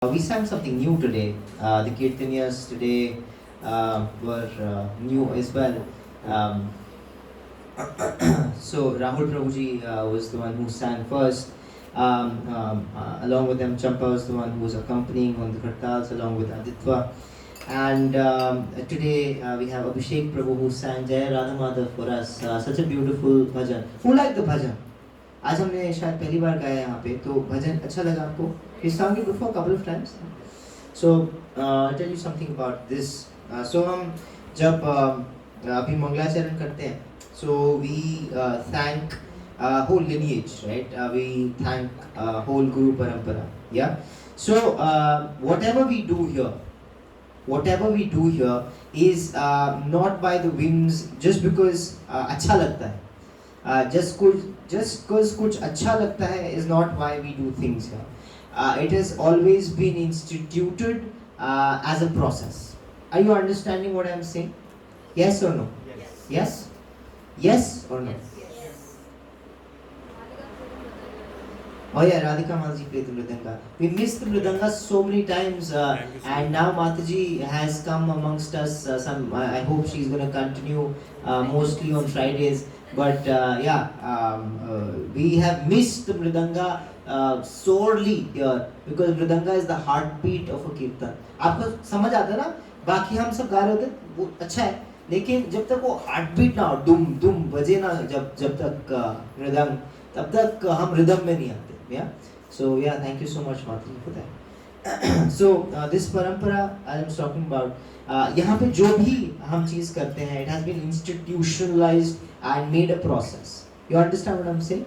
We sang something new today. The Kirtanyas today were new as well. Um, so Rahul Prabhuji was the one who sang first. Along with them, Champa was the one who was accompanying on the Kartals along with Aditya. And today we have Abhishek Prabhu who sang Jaya Radha Madhav for us. Such a beautiful bhajan. Who liked the bhajan? आज हमने शायद पहली बार गाया यहाँ पे, तो भजन अच्छा लगा आपको? We sang it before a couple of times. So I'll tell you something about this. So हम जब अभी मंगलाचरण करते हैं, so we thank whole lineage, right? We thank whole Guru Parampara. Yeah. So whatever we do here is not by the whims, just because अच्छा लगता है. Just because कुछ अच्छा लगता है is not why we do things here. It has always been instituted as a process. Are you understanding what I am saying? Yes or no? Yes? Yes or no? Oh yeah, Radhika Mataji played the Mridanga. We missed the Mridanga so many times, and now Mataji has come amongst us. I hope she's going to continue mostly on Fridays. But we have missed the Mridanga sorely here, because Mridanga is the heartbeat of a kirtan. आपको समझ आता है ना? बाकी हम सब गा रहे होते वो अच्छा है, लेकिन जब तक वो heartbeat ना हो, दुम दुम बजे ना, जब तक मृदंग, तब तक हम रिदम में नहीं आते. Yeah. So yeah, thank you so much, Mataji, for that. So this parampara I am talking about. यहाँ पे जो भी हम चीज करते हैं, it has been institutionalized and made a process. You understand what I'm saying?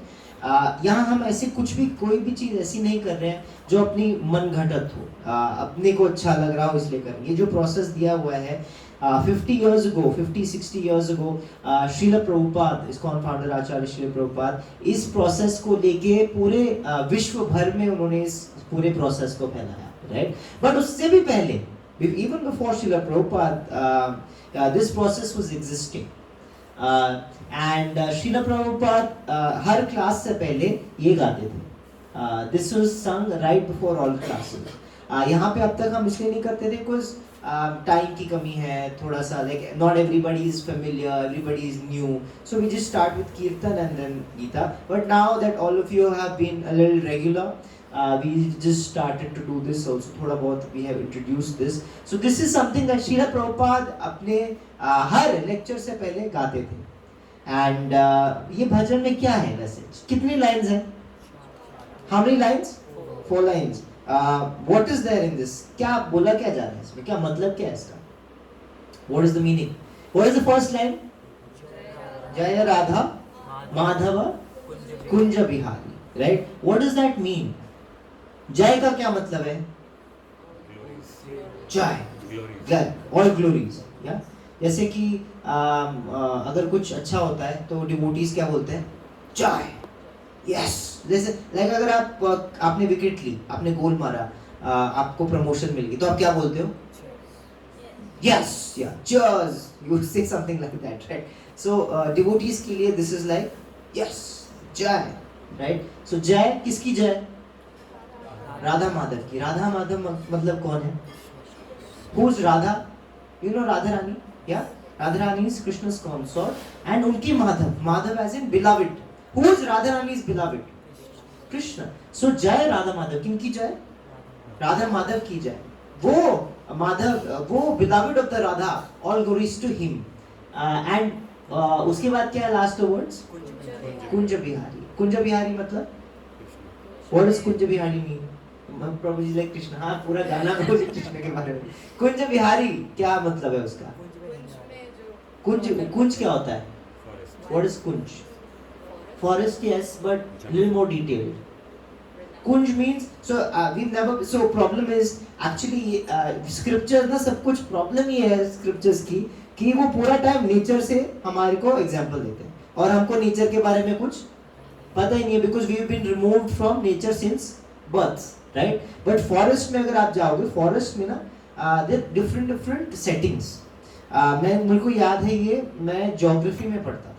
यहाँ हम ऐसे कुछ भी, कोई भी चीज ऐसी नहीं कर रहे हैं जो अपनी मन घटत हो, अपने को अच्छा लग रहा हो इसलिए कर. ये जो प्रोसेस दिया हुआ है 50-60 years ago, Srila Prabhupada, ISKCON founder आचार्य Srila Prabhupada, इस प्रोसेस को लेके पूरे विश्व भर में उन्होंने इस पूरे प्रोसेस को फैलाया, right? But उससे भी पहले, even before Srila Prabhupada, this process was existing. And Srila Prabhupada her class से पहले ये गाते थे. This was sung right before all classes. यहाँ पे अब तक हम इसलिए नहीं करते थे because टाइम की कमी है थोड़ा सा, like not everybody is familiar, everybody is new, so we just start with Kirtan and then Gita. But now that all of you have been a little regular, we just started to do this also. थोड़ा बहुत we have introduced this. So this is something that Srila Prabhupada अपने हर lecture से पहले गाते थे. And ये भजन में क्या है वैसे? कितनी लाइन्स हैं? How many lines? 4 lines. What is there in this? क्या बोला क्या जा रहा है इसमें? क्या मतलब क्या है इसका? What is the meaning? What is the first line? Jaya Radha Madhava Kunja Bihari. Right? What does that mean? जय का क्या मतलब है? जय, all glories. Yeah? जैसे कि अगर कुछ अच्छा होता है तो डिवोटीज क्या बोलते हैं? जय. यस. जैसे लाइक अगर आपने विकेट ली, आपने गोल मारा, आपको प्रमोशन मिल गई, तो आप क्या बोलते हो? यस. या चीयर्स. यू से something like that, right? So devotees के लिए दिस इज लाइक यस, जय, राइट? सो जय किसकी जय? राधा माधव की. राधा माधव मतलब कौन है? Who is Radha? You know Radha Rani? या Radha Rani is Krishna's consort and उनकी Madhav as in beloved. Who is Radha Rani's beloved? Krishna. So जय राधा माधव. किनकी जय? राधा माधव की जय. वो माधव, वो beloved of the Radha, all glories to him. And उसके बाद क्या है last words? कुंज बिहारी. कुंज बिहारी मतलब? What does Kunj Bihari mean? Prabhu ji like Krishna. हाँ, पूरा गाना बोले कृष्ण के बारे में. कुंज बिहारी क्या मतलब है उसका? कुंज क्या होता है? What is Kunj? Forest, yes, but little more detailed. Kunj means, so we've never, so problem is actually scriptures ना सब कुछ problem ही है scriptures की, कि वो पूरा टाइम नेचर से हमारे को एग्जाम्पल देते हैं और हमको नेचर के बारे में कुछ पता ही नहीं है, because we have been removed from nature since birth, right? But forest में अगर आप जाओगे, फॉरेस्ट में ना डिफरेंट सेटिंग्स. मेरे को याद है ये, मैं ज्योग्राफी में पढ़ता.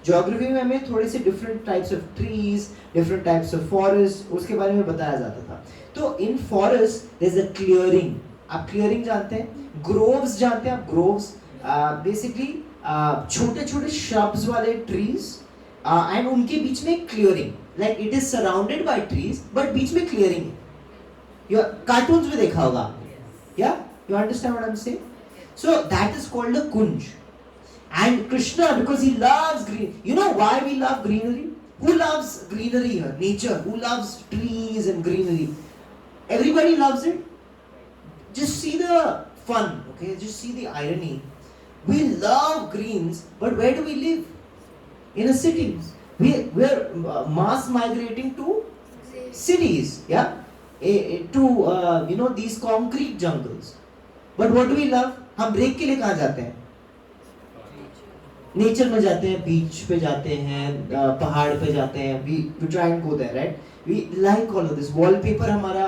ज्योग्राफी में हमें थोड़े से different types of trees, different types of forest, उसके बारे में बताया जाता था. तो So in forest there's a clearing. आप clearing जानते हैं? Groves जानते हैं आप? Groves basically छोटे छोटे shrubs वाले trees and उनके बीच में clearing. Like it is surrounded by trees, but बीच में clearing है. Your cartoons में देखा होगा आपने. Yeah, you understand what I'm saying? So that is called a kunj. And Krishna, because he loves green. You know why we love greenery? Who loves greenery here? Nature. Who loves trees and greenery? Everybody loves it. Just see the fun, okay? Just see the irony. We love greens, but where do we live? In a city. We're mass migrating to cities, yeah? To these concrete jungles. But what do we love? हम break के लिए कहाँ जाते हैं? Nature में जाते हैं, बीच पे जाते हैं, पहाड़ पे जाते हैं. We try and go there, right? We like all of this. Wallpaper हमारा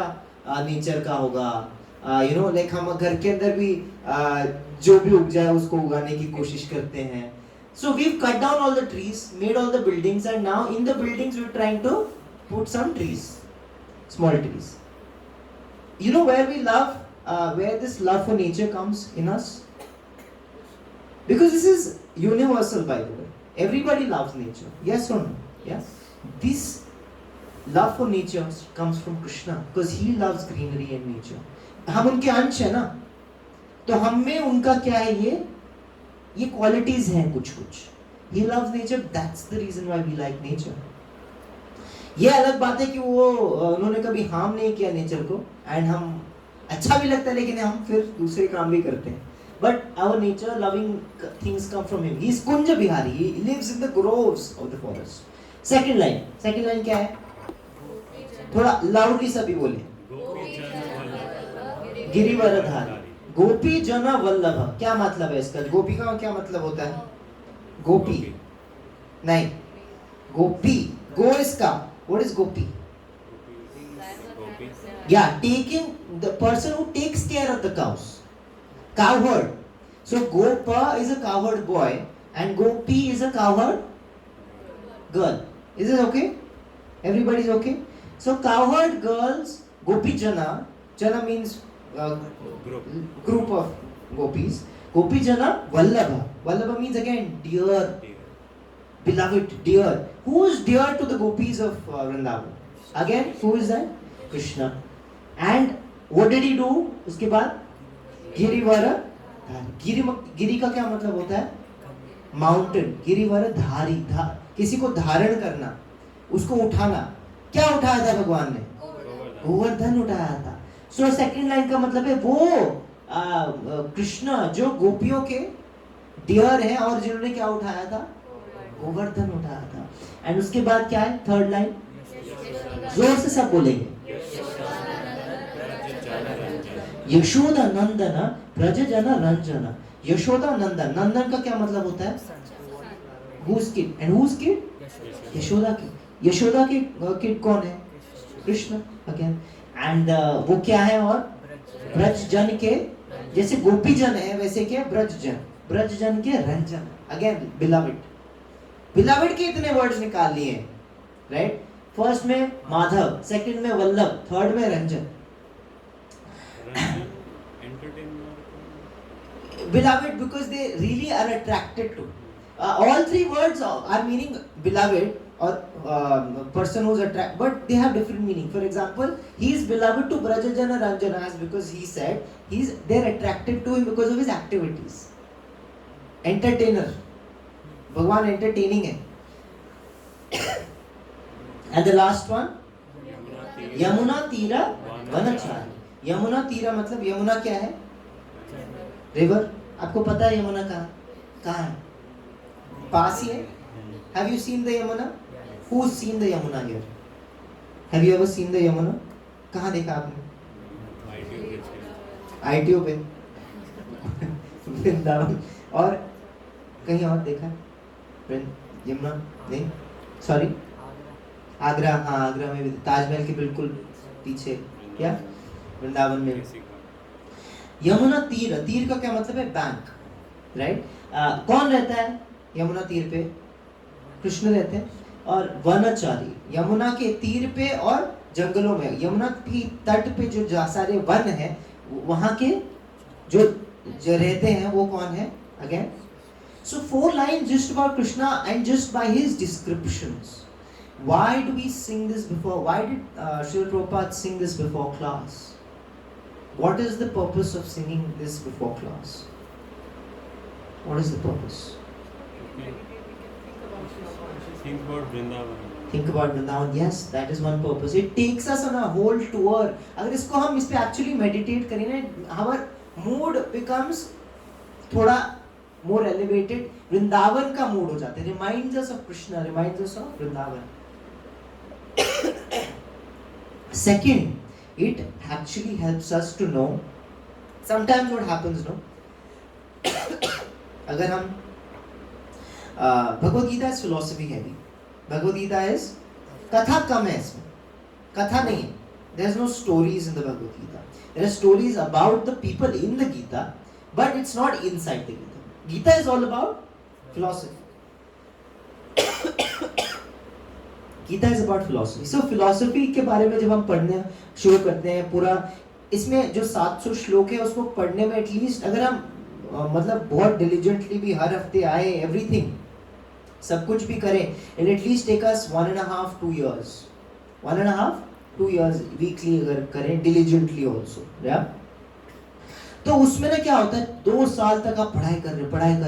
नेचर का होगा. Like हम घर के अंदर भी जो भी उग जाए उसको उगाने की कोशिश करते हैं. So we've cut down all the trees, made all the buildings, and now in the buildings we're trying to put some trees, small trees. You know where we love, where this love for nature comes in us? Because this is universal, by the way. Everybody loves nature. Yes or no? Yeah. This love for nature comes from Krishna because he loves greenery and nature. हम उनके अंश है ना, तो हम में उनका क्या है ये qualities हैं कुछ कुछ. He loves nature. That's the reason why we like nature. ये अलग बात है कि वो उन्होंने कभी हार्म नहीं किया नेचर को, एंड हम अच्छा भी लगता है, लेकिन हम फिर दूसरे काम भी करते हैं. But our nature loving things come from him. He is Kunja Bihari. He lives in the groves of the forest. Second line क्या है? थोड़ा loudly सभी बोले. गिरिवरधारी. गोपी जना वल्लभ. क्या मतलब है इसका? गोपी का क्या मतलब होता है? गोपी नहीं, गोपी. Go इसका. What is gopi? Yeah, taking the person who takes care of the cows. Cowherd. So Gopa is a cowherd boy and Gopi is a cowherd girl. Is it okay? Everybody's okay? So cowherd girls, Gopi Jana. Jana means group of gopis. Gopi Jana Vallabha. Vallabha means again dear, beloved, dear. Who is dear to the gopis of Vrindavan? Again, who is that? Krishna. And what did he do? उसके बाद गिरिवर. गिरी का क्या मतलब होता है? Mountain. Girivar धारी. किसी को धारण करना, उसको उठाना. क्या उठाया था भगवान ने? गोवर्धन उठाया था. सो सेकंड लाइन का मतलब है वो कृष्ण जो गोपियों के डियर हैं और जिन्होंने क्या उठाया था? गोवर्धन उठाया था. एंड उसके बाद क्या है? थर्ड लाइन जोर से सब बोलेंगे. यशोदा नंदन ब्रज जन रंजन. यशोदा नंदन. नंदन का क्या मतलब होता है? Who's kid? And who's kid? Yashoda की. यशोदा की किड कौन है? कृष्ण. अगेन. एंड वो क्या है? और ब्रज जन के, जैसे गोपी जन है वैसे क्या? ब्रज जन. ब्रज जन के रंजन. Again beloved. बिलवेड के इतने वर्ड्स निकाल लिए, राइट? फर्स्ट में माधव, सेकंड में वल्लभ, थर्ड में Ranjan. Beloved, because they really are attracted to. All three words are meaning beloved or person who's attracted, but they have different meaning. For example, he is beloved to Brajajana Ranjana because he said they're attracted to him because of his activities. Entertainer. Bhagwan entertaining hai. And the last one, Yamuna Tira Vanachari. Yamuna तीरा मतलब यमुना क्या है? River. आपको पता है यमुना कहाँ है? पास ही है. Have you seen the Yamuna? Who's seen the Yamuna here? Have you ever seen the Yamuna? कहाँ देखा आपने? ITO पे. वृंदावन. और कहीं और देखा? यमुना नहीं, सॉरी, आगरा. हाँ, आगरा में भी. ताजमहल के बिल्कुल पीछे क्या? वृंदावन में. यमुना तीर. तीर का क्या मतलब है? Bank, right? कौन रहता है यमुना तीर पे? कृष्ण रहते हैं. और वनचारी, यमुना के तीर पे और जंगलों में, यमुना की तट पे जो सारे वन है, वहां के जो जो रहते हैं वो कौन है again? So 4 lines just about Krishna and just by his descriptions. Why do we sing this before? Why did Srila Prabhupada sing this before class? What is the purpose of singing this before class? What is the purpose? Think about Vrindavan. Think about Vrindavan. Yes, that is one purpose. It takes us on a whole tour. अगर इसको हम इस पे actually meditate करें ना, our mood becomes थोड़ा more elevated. Vrindavan का mood हो जाता है. Reminds us of Krishna. Reminds us of Vrindavan. Second, it actually helps us to know. Sometimes what happens, no? अगर हम Bhagavad Gita is philosophy heavy. Bhagavad Gita is कथा कम है इसमें. कथा नहीं है. There's no stories in the Bhagavad Gita. There are stories about the people in the Gita, but it's not inside the Gita. Gita is all about philosophy. Gita is about philosophy. So philosophy के बारे में जब हम पढ़ने शुरू करते हैं, पूरा इसमें जो 700 श्लोक है उसको पढ़ने में एटलीस्ट अगर हम मतलब बहुत डिलिजेंटली भी हर हफ्ते आए, एवरीथिंग सब कुछ भी करें, and at least take us 1.5-2 years, 1.5-2 years weekly अगर करें डिलिजेंटली ऑल्सो, या तो उसमें ना क्या होता है, 2 साल तक आप पढ़ाई कर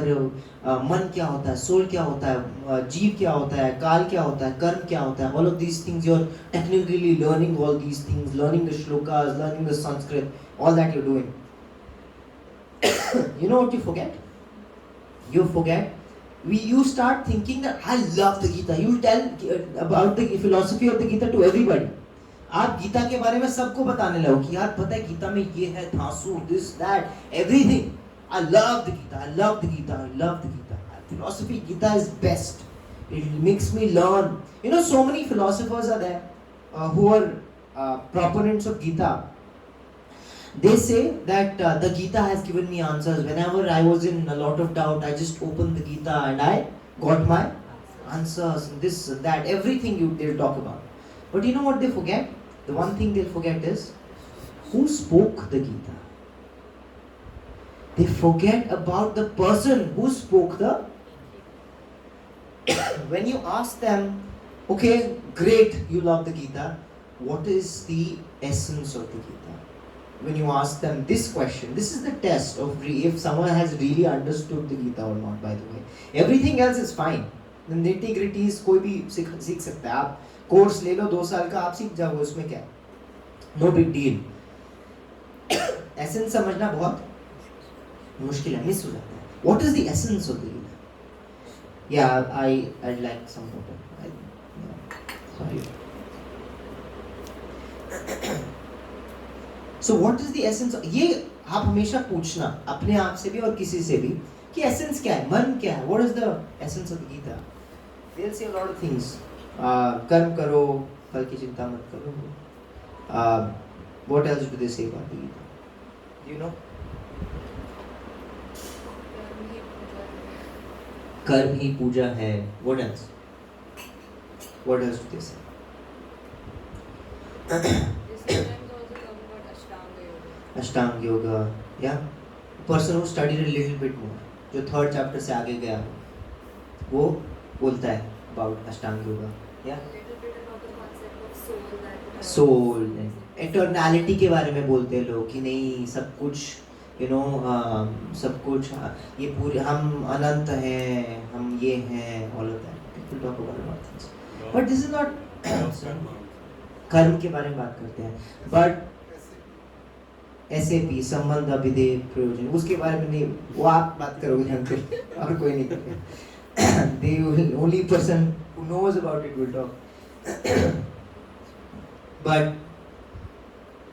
रहे हो. मन क्या होता है, सोल क्या होता है, जीव क्या होता है, काल क्या होता है, कर्म क्या होता है, all of these things you are technically learning all these things, learning the shlokas, learning the Sanskrit, all that you doing. You know what you forget? You forget. You start thinking that I love the Gita. You tell about the philosophy of the Gita to everybody. आप गीता के बारे में सबको बताने लगो कि यार पता है गीता में ये है, धांसू, this that, everything. I love the Gita. I love the Gita. I love the Gita. Philosophy, Gita is best. It makes me learn. You know, so many philosophers are there who are proponents of Gita. They say that the Gita has given me answers. Whenever I was in a lot of doubt, I just opened the Gita and I got my answers. This, that, everything they'll talk about. But you know what they forget? The one thing they'll forget is who spoke the Gita. They forget about the person who spoke the. When you ask them, okay, great, you love the Gita. What is the essence of the Gita? When you ask them this question, this is the test of if someone has really understood the Gita or not. By the way, everything else is fine. The nitty-gritties कोई भी सीख सकता है. आप course ले लो 2 साल का, आप सीख जाओगे, उसमें क्या, नो बिग डील. एसेंस समझना बहुत मुश्किल है, मिस हो जाता है. What is the essence of the Gita? या I'd like some water. Sorry. So what is the essence of, ये आप हमेशा पूछना अपने आप से भी और किसी से भी कि एसेंस क्या है, मन क्या है. What is the essence of the Gita? They'll say a lot of things. कर्म करो, फल की चिंता मत करो. What else do they say about the Gita? Do you know? कर्म ही पूजा है. What else? What else do they say? Ashtanga yoga. Yeah. Person who studied a little bit more, जो 3rd chapter से आगे गया हो, वो बोलता है about Ashtanga yoga. Yeah. Soul, eternality के बारे में बोलते हैं लोग कि नहीं सब कुछ, यू नो, सब कुछ ये पूरे हम अनंत हैं, हम ये हैं, all of that. People talk about lot of things, but this is not. कर्म के बारे में बात करते हैं, बट SAP, संबंध, अभिधेय, प्रयोजन, उसके बारे में नहीं. वो आप बात करोगे अंकल, और कोई नहीं करेगा. The only person who knows about it will talk. But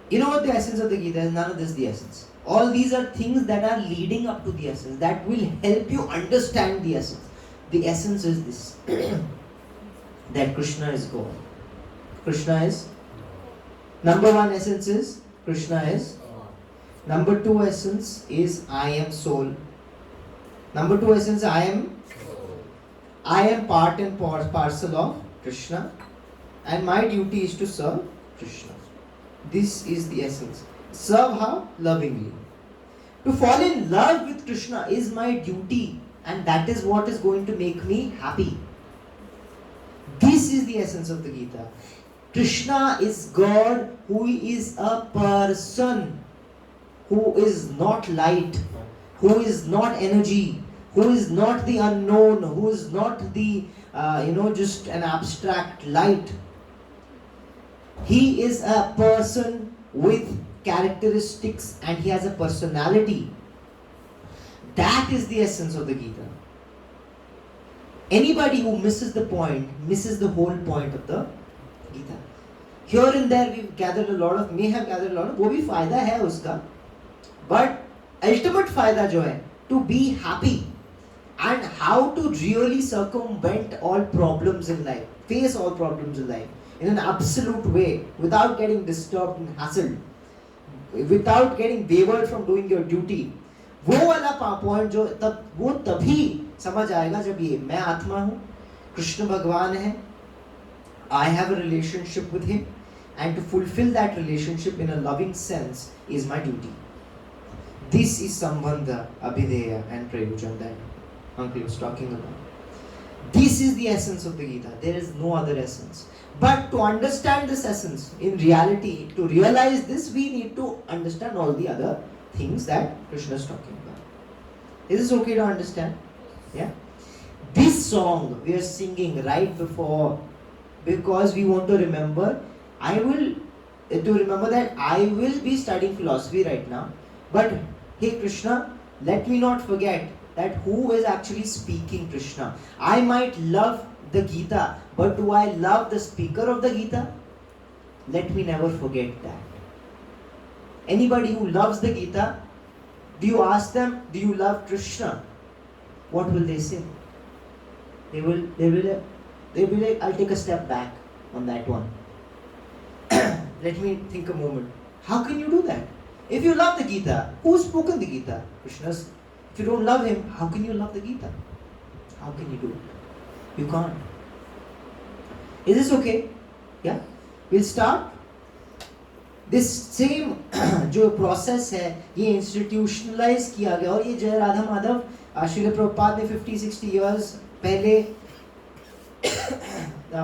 you know what the essence of the Gita is? None of this is the essence. All these are things that are leading up to the essence, that will help you understand the essence. The essence is this, that Krishna is God. Krishna is number 1 essence is Krishna is. Number 2 essence is I am soul. Number 2 essence I am part and parcel of Krishna, and my duty is to serve Krishna. This is the essence. Serve how? Lovingly. To fall in love with Krishna is my duty, and that is what is going to make me happy. This is the essence of the Gita. Krishna is God who is a person, who is not light, who is not energy, who is not the unknown, who is not the just an abstract light. He is a person with characteristics and he has a personality. That is the essence of the Gita. Anybody who misses the point misses the whole point of the Gita. Here and there we have gathered a lot of, वो भी फायदा है उसका, but ultimate फायदा जो है, to be happy and how to really circumvent all problems in life, face all problems in life in an absolute way, without getting disturbed and hassled, without getting wavered from doing your duty. वो वाला point जो वो तभी समझ आएगा जब ये मैं आत्मा हूँ, कृष्ण भगवान है, I have a relationship with him, and to fulfill that relationship in a loving sense is my duty. This is Sambandha, Abhideya and Prayojan that Uncle was talking about. This is the essence of the Gita. There is no other essence. But to understand this essence, in reality, to realize this, we need to understand all the other things that Krishna is talking about. Is this okay to understand? Yeah? This song we are singing right before, because we want to remember, that I will be studying philosophy right now, but hey Krishna, let me not forget that who is actually speaking Krishna. I might love the Gita, but do I love the speaker of the Gita? Let me never forget that. Anybody who loves the Gita, do you ask them, do you love Krishna? What will they say? They will be like, I'll take a step back on that one. Let me think a moment. How can you do that? If you love the Gita, who's spoken the Gita? Krishna's. If you don't love him, how can you love the Gita? How can you do it? You can't. Is this okay? Yeah? We'll start. This same जो process है, ये institutionalize किया गया, और ये जय राधा माधव श्रील प्रभुपाद ने 50-60 years पहले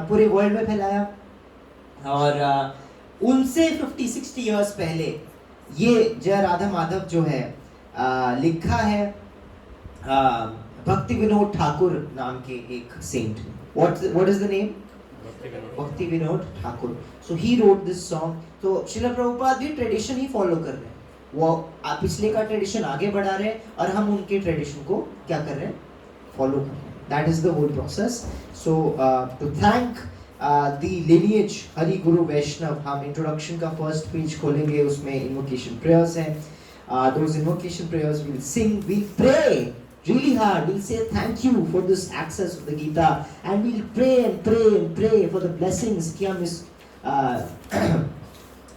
पूरे वर्ल्ड में फैलाया, और उनसे 50-60 years पहले ये जय राधा माधव जो है लिखा है भक्ति विनोद ठाकुर नाम के एक Saint. What is the name? Bhakti Vinod Thakur. So he wrote this song. तो श्रील प्रभुपाद भी ट्रेडिशन ही फॉलो कर रहे हैं, वो पिछले का ट्रेडिशन आगे बढ़ा रहे हैं और हम उनके ट्रेडिशन को क्या कर रहे हैं, फॉलो कर रहे हैं. That is the whole process. So to thank the lineage Hari गुरु वैष्णव, हम इंट्रोडक्शन का फर्स्ट पेज खोलेंगे, उसमें इन्वोकेशन प्रेयर्स हैं. Those invocation prayers we'll sing, we'll pray really hard, we'll say thank you for this access of the Gita, and we'll pray and pray and pray for the blessings कि हम इस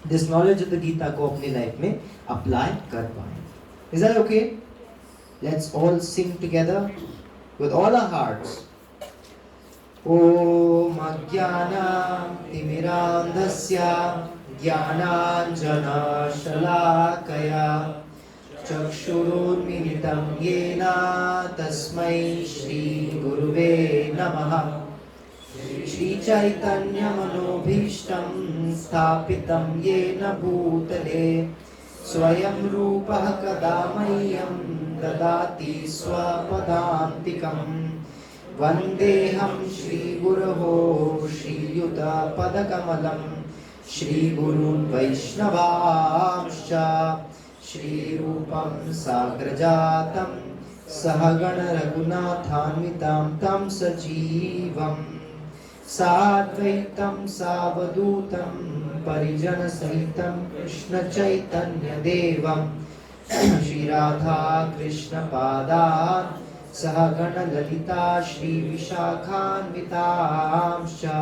this knowledge of the Gita को अपनी life में apply कर पाएं. Is that okay? Let's all sing together with all our hearts. Om Ajnanam Timirandhasya Jnananjana Shalakaya Chakshurunmilitam Yena Tasmai Shri Guruve Namaha. Shri Chaitanya Manobhishtam Sthapitam Yena Bhutale Swayam Rupah Kadamayyam Dadati Swapadantikam. Vandeham Shri Guruho Shri Yuta Padakamalam Shri Gurun Vaishnavamscha Shri Rupam Sagrajatam Sahagana Raghunathanvitam Tam Sajivam Sadvaitam Savadutam Parijana Sahitam Krishna Chaitanya Devam Shri Radha Krishna Padan Sahagana Lalita Shri Vishakhanvitamscha.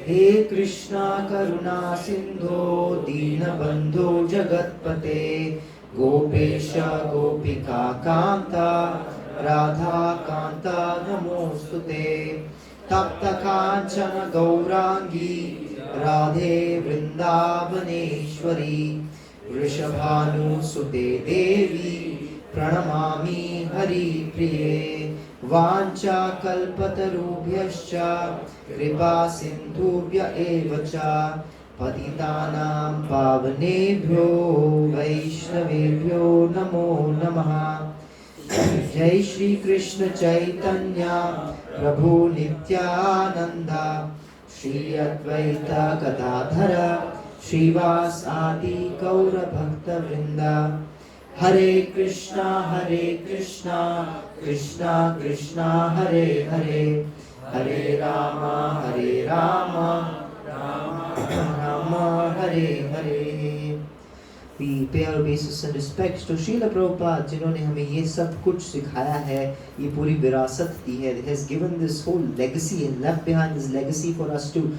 He Krishna Karuna Sindho Deenabandho Jagatpate Gopesha Gopika Kanta Radha Kanta Namostute Tapta Kanchana Gaurangi Radhe Vrindavaneshwari वृषभानुसुते देवी प्रणमामि हरिप्रिये वाञ्छाकल्पतरुभ्यश्च कृपा सिन्धुभ्य एव च पतितानां पावनेभ्यो वैष्णवेभ्यो नमो नमः। जय श्री कृष्ण चैतन्य प्रभु नित्यानंद श्री अद्वैत गदाधर श्रीवास आदि गौर भक्त वृंदा। हरे कृष्णा कृष्णा कृष्णा हरे हरे, हरे Ram Ram Ram Hare Hare. We pay our obeisance and respects to Srila Prabhupada जिन्होंने हमें ये सब कुछ सिखाया है, ये पूरी विरासत दी है. He has given this whole legacy and left behind this legacy for us to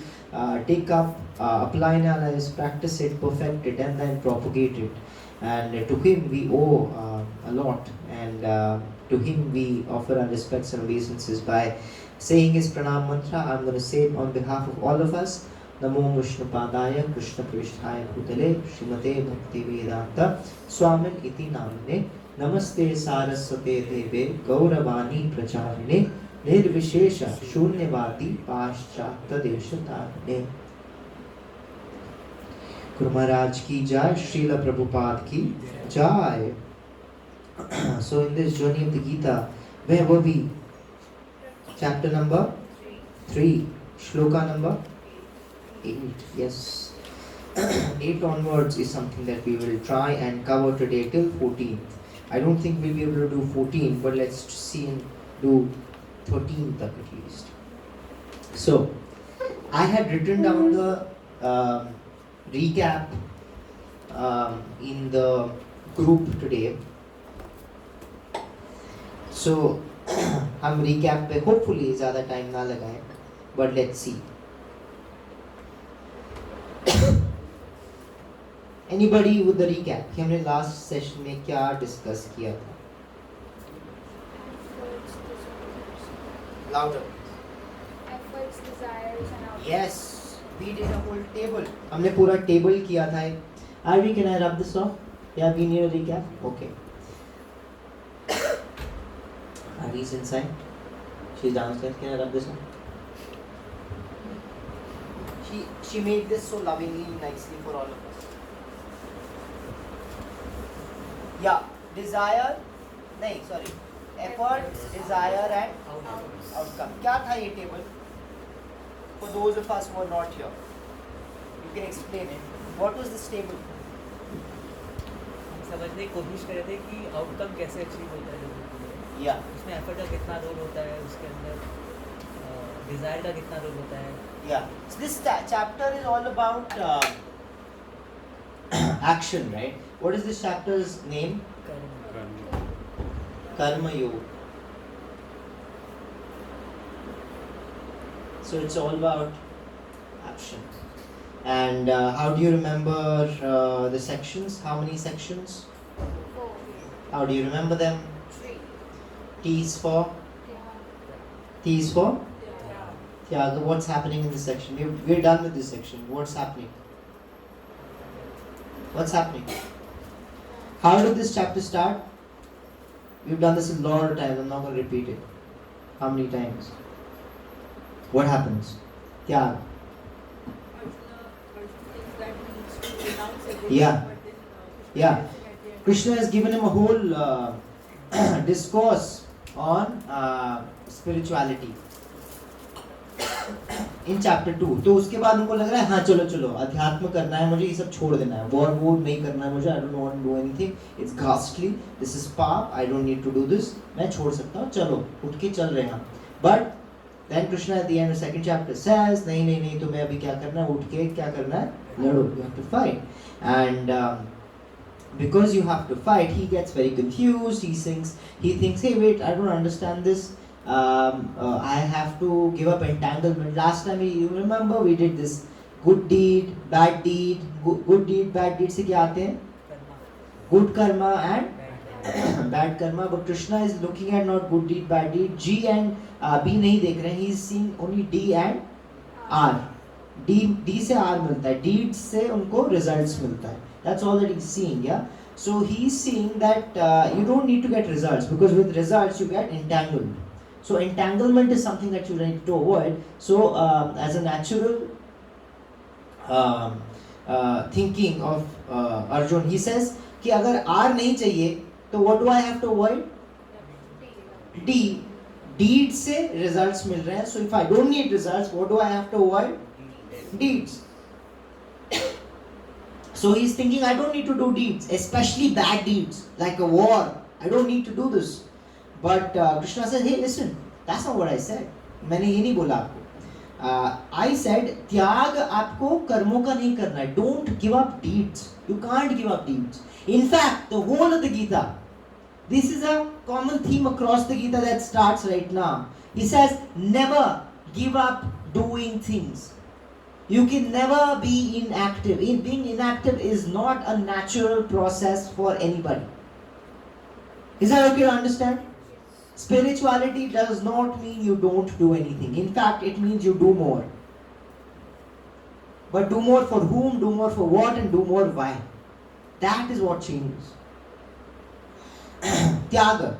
take up, apply in our lives, practice it, perfect it, and then propagate it. And to him we owe a lot, and to him we offer our respects and obeisances by saying his pranam mantra. I'm going to say it on behalf of all of us. नमो विष्णुपादाय कृष्णपृष्ठाय भूतले श्रीमते भक्तिवेदांत स्वामिन इति नाम्ने नमस्ते सारस्वते देवे गौरवाणी प्रचारिणे निर्विशेष शून्यवादी पाश्चात्य देशतारिणे। गुरु महाराज की जय, श्रील प्रभुपाद की जय। So in this journey of the Gita, where were we? Chapter number 3, shloka number 8. Yes. 8 onwards is something that we will try and cover today till 14. I don't think we'll be able to do 14, but let's see and do 13 at least. So, I had written down the recap in the group today. So, हम recap पे hopefully ज़्यादा time ना लगाएं, but let's see. Anybody with the recap कि हमने last session में क्या discuss किया था? Louder. Efforts, desires and outcomes. Yes, we did a whole table. हमने पूरा table किया था. Ivy, can I rub this off? Yeah, we need a recap. Okay. Ivy's inside. She's downstairs. Can I rub this off? She made this so lovingly, nicely for all of us. Yeah, desire, नहीं sorry, effort, desire and outcome. क्या था ये table? For those of us who are not here, you can explain it. What was this table? हम समझने की कोशिश कर रहे थे कि आउटकम कैसे अचीव होता है लोगों के लिए। Yeah. उसमें एफर्ट का कितना रोल होता है, उसके अंदर डिजायर का कितना रोल होता है। Yeah. So this chapter is all about action, right? What is this chapter's name? Karma Yoga. So it's all about action. And how do you remember the sections? How many sections? 4, How do you remember them? 3, T is for? T is for? Tyaga. What's happening in this section? We're done with this section. What's happening? What's happening? How did this chapter start? We've done this a lot of times. I'm not going to repeat it. How many times? What happens? Tyaga. Yeah. Yeah. Krishna has given him a whole discourse on spirituality in chapter 2. तो उसके बाद उनको लग रहा है हाँ चलो चलो अध्यात्म करना है मुझे, ये सब छोड़ देना है, वॉर नहीं करना है मुझे, I don't want to do anything, it's ghastly, this is पाप, I don't need to do this, मैं छोड़ सकता हूँ, चलो उठ के चल रहे हैं. But then Krishna at the end of second chapter says नहीं तुम्हें अभी क्या करना है, उठ के क्या करना है, लड़ो, you have to fight. And because you have to fight, he gets very confused. He thinks, hey, wait, I don't understand this. I have to give up entanglement. Last time, you remember, we did this good deed, bad deed. Good deed, bad deed से क्या आते हैं? Good karma and bad karma. But Krishna is looking at not good deed, bad deed. G and B नहीं देख रहे हैं. He is seeing only D and R. D से R मिलता है, deeds से उनको results मिलता है. That's all that he's seeing, yeah. So he's seeing that you don't need to get results, because with results you get entanglement. So entanglement is something that you need to avoid. So as a natural thinking of Arjun, he says कि अगर R नहीं चाहिए तो what do I have to avoid? D. Deeds से results मिल रहे हैं. So if I don't need results, what do I have to avoid? Deeds. So he's thinking, I don't need to do deeds, especially bad deeds like a war. I don't need to do this. But Krishna says, hey, listen, that's not what I said. मैंने ये नहीं बोला आपको. I said, त्याग आपको कर्मों का नहीं करना है. Don't give up deeds. You can't give up deeds. In fact, the whole of the Gita, this is a common theme across the Gita that starts right now. He says, never give up doing things. You can never be inactive. Being inactive is not a natural process for anybody. Is that okay to understand? Spirituality does not mean you don't do anything. In fact, it means you do more. But do more for whom, do more for what, and do more why. That is what changes. Tyaga.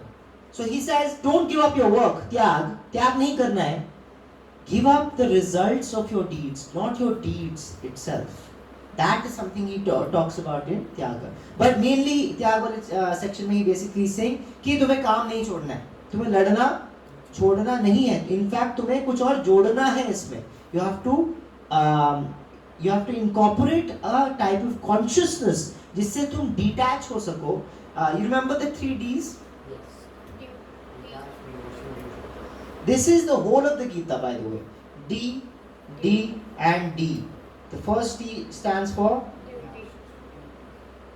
So he says, don't give up your work. Tyag nahi karna hai. Give up the results of your deeds, not your deeds itself. That is something he talks about in Tyaga. But mainly Tyaga section में he basically saying कि तुम्हें काम नहीं छोड़ना है, तुम्हें लड़ना छोड़ना नहीं है. In fact तुम्हें कुछ और जोड़ना है इसमें. You have to incorporate a type of consciousness जिससे तुम detach हो सको. You remember the 3 Ds? This is the whole of the Gita, by the way. D, D, and D. The first D stands for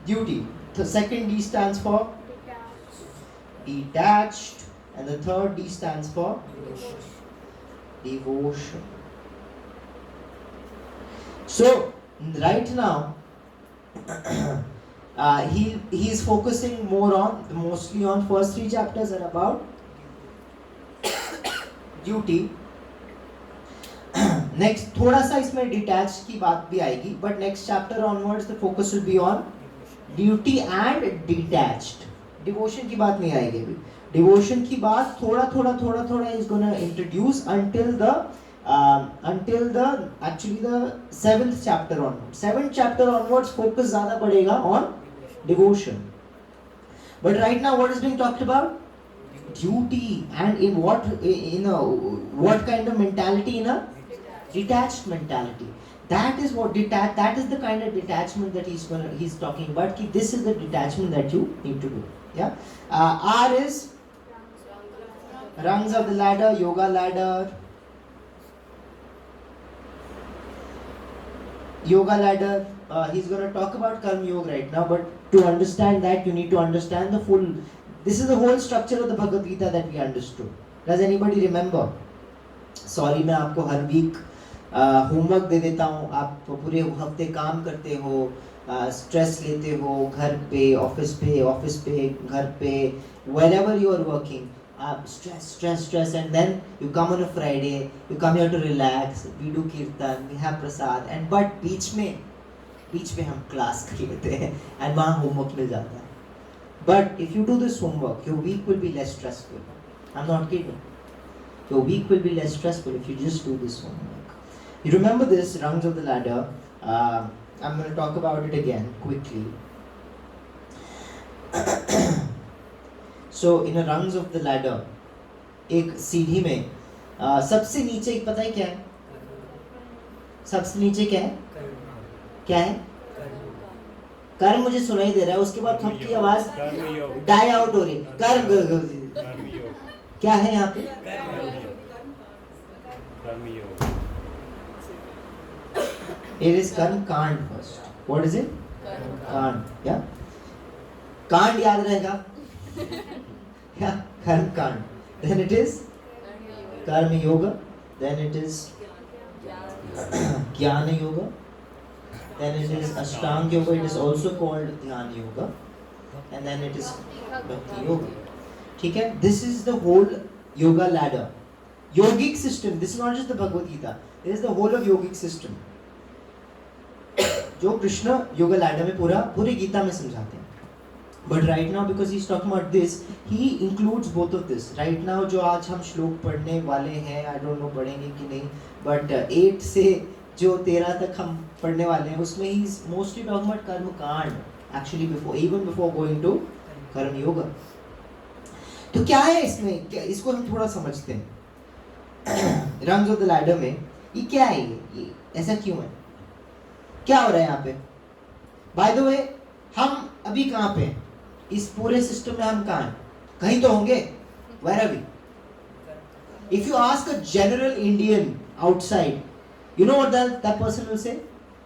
duty. The second D stands for detached. And the third D stands for devotion. So, right now, he is focusing mostly on first 3 chapters are about duty. Next थोड़ा सा इसमें detached की बात भी आएगी, but next chapter onwards the focus will be on duty and detached. Devotion की बात नहीं आएगी अभी. Devotion की बात थोड़ा is gonna introduce until the actually the 7th chapter onwards. 7th chapter onwards focus ज़्यादा पड़ेगा on devotion. But right now what is being talked about? Duty. And in what kind of mentality? In a detached mentality. That is what that is the kind of detachment that he's talking about. Ki this is the detachment that you need to do. Yeah. R is rungs of the ladder, yoga ladder. Yoga ladder. He's going to talk about Karma Yoga right now, but to understand that you need to understand the full. This is the whole structure of the Bhagavad Gita that we understood. Does anybody remember? Sorry, मैं आपको हर week homework दे देता हूँ. आप पूरे हफ्ते काम करते हो, स्ट्रेस लेते हो घर पे, ऑफिस पे, घर पे, wherever you are working. Stress, and then you come on a Friday, you come here to relax, we do kirtan, we have prasad, and but बीच में हम क्लास कर लेते हैं and वहाँ होमवर्क मिल जाता है. But if you do this homework, your week will be less stressful. I'm not kidding. Your week will be less stressful if you just do this homework. You remember this, rungs of the ladder. I'm going to talk about it again quickly. So in a rungs of the ladder, एक सीढ़ी में सबसे नीचे एक पता है क्या है? सबसे नीचे क्या है? क्या है? कर्म मुझे सुनाई दे रहा है, उसके बाद थम की आवाज डाई आउट हो रही. कर्म क्या है यहाँ पे? It is कर्म कांड first. What is it? कांड. Yeah. कांड याद रहेगा? Yeah. कर्म कांड. Then it is कर्म yoga. Then it is ज्ञान yoga. Then it is Ashtanga Yoga, it is also called Dhyana Yoga. And then it is Bhakti Yoga. ठीक है? This is the whole yoga ladder. Yogic system, this is not just the Bhagavad Gita. There is the whole of yogic system, जो कृष्ण योग ladder में पूरी गीता में समझाते हैं. But right now, because he's talking about this, he includes both of this. Right now, जो आज हम श्लोक पढ़ने वाले हैं, I don't know पढ़ेंगे कि नहीं, but 8 से जो 13 तक हम पढ़ने वाले हैं, उसमें he's mostly talking about कर्म कांड. Actually, even before going to कर्म योगा. तो क्या है इसमें? इसको हम थोड़ा समझते हैं. रंग्स ऑफ द लैडर में ये क्या है? ये ऐसा क्यों है? क्या हो रहा है यहाँ पे? बाय द वे, हम अभी कहाँ पे हैं? इस पूरे सिस्टम में हम कहाँ हैं? कहीं तो होंगे. Where are we? If you ask a general Indian outside, you know what that person will say?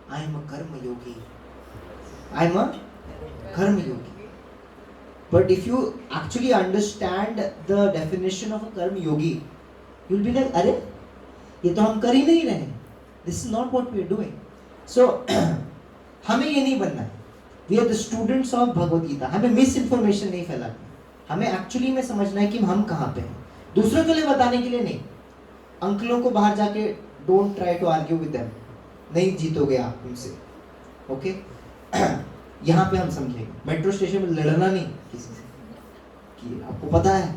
I am a karma yogi. I am a karma yogi. But if you actually understand the definition of a karma yogi, you'll be like, अरे ये तो हम कर ही नहीं रहे. This is not what we are doing. So हमें ये नहीं बनना है. We are the students of Bhagavad Gita. हमें मिस इन्फॉर्मेशन नहीं फैलानी. हमें एक्चुअली में समझना है कि हम कहाँ पे हैं. दूसरों के लिए बताने के लिए नहीं. अंकलों को बाहर जाके don't try to argue with them. नहीं जीतोगे आप उनसे. ओके? यहाँ पे हम समझेंगे. मेट्रो स्टेशन में लड़ना नहीं किसी से कि आपको पता है.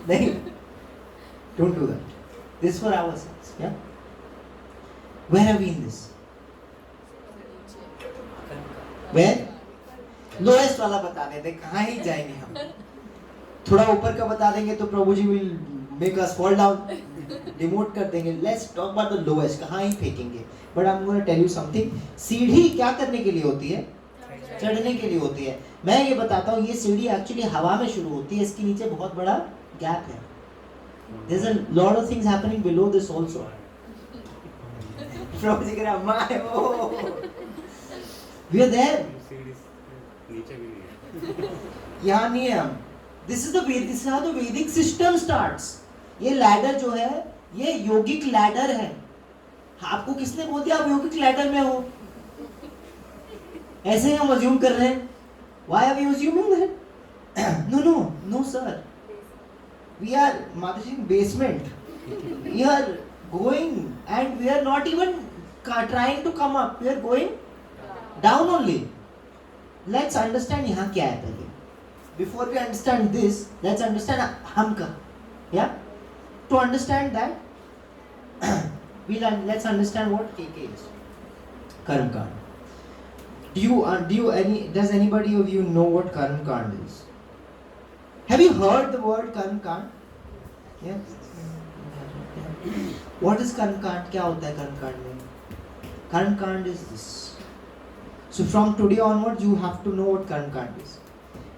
नहीं. Don't do that. This is for ourselves. Yeah? Where are we in this? Where? Lowest वाला बता देते. कहाँ ही जाएंगे हम. थोड़ा ऊपर का बता देंगे तो प्रभु जी will make us fall down. Demote कर देंगे. Let's talk about the lowest. कहाँ ही फेंकेंगे. But I'm going to tell you something. सीढ़ी क्या करने के लिए होती है? चढ़ने के लिए होती है. मैं ये बताता हूँ, ये सीढ़ी एक्चुअली हवा में शुरू होती है. इसके नीचे बहुत बड़ा गैप है. There's a lot of things happening below this also. प्रभु जी कह रहे अम्मा ओ. We are there. नीचे भी नहीं है. यहाँ नहीं है हम. This is how the Vedic system starts. ये लैडर जो है, ये योगिक लैडर है. आपको किसने बोल दिया आप योगिक लैडर में हो? ऐसे हम अज्यूम कर रहे हैं. Why are we assuming that? No, sir. We are in basement. We are going and we are not even trying to come up. We are going down only. Let's understand यहाँ क्या है पहले. Before we understand this, let's understand हम का. Yeah? To understand that, let's understand what KK is. Karm Kand. Does anybody of you know what Karm Kand is? Have you heard the word Karm Kand? Yeah. What is Karm Kand? क्या होता है Karm Kand में? Karm Kand is this. So from today onwards, you have to know what Karm Kand is.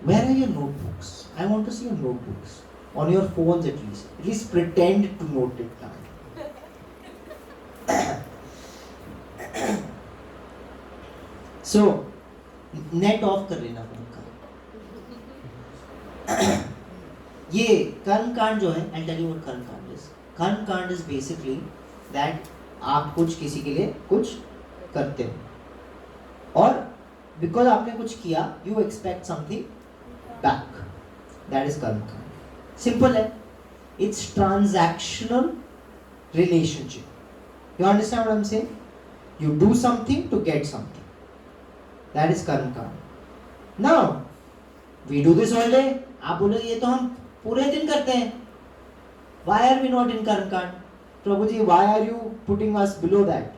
Where are your notebooks? I want to see your notebooks. On your phones at least. At least pretend to note it down. So, net off कर लेना phone का. ये कर्म कांड जो है, I'll tell you what कर्म कांड is. कर्म कांड is basically that आप कुछ किसी के लिए कुछ करते हो और because आपने कुछ किया, you expect something back. That is कर्म कांड. Simple है. It's transactional relationship. You understand what I'm saying? You do something to get something. That is कर्म कांड. Now, we do this all day. आप बोलोगे ये तो हम पूरे दिन करते हैं. Why are we not in कर्म कांड? प्रभु जी, why are you putting us below that?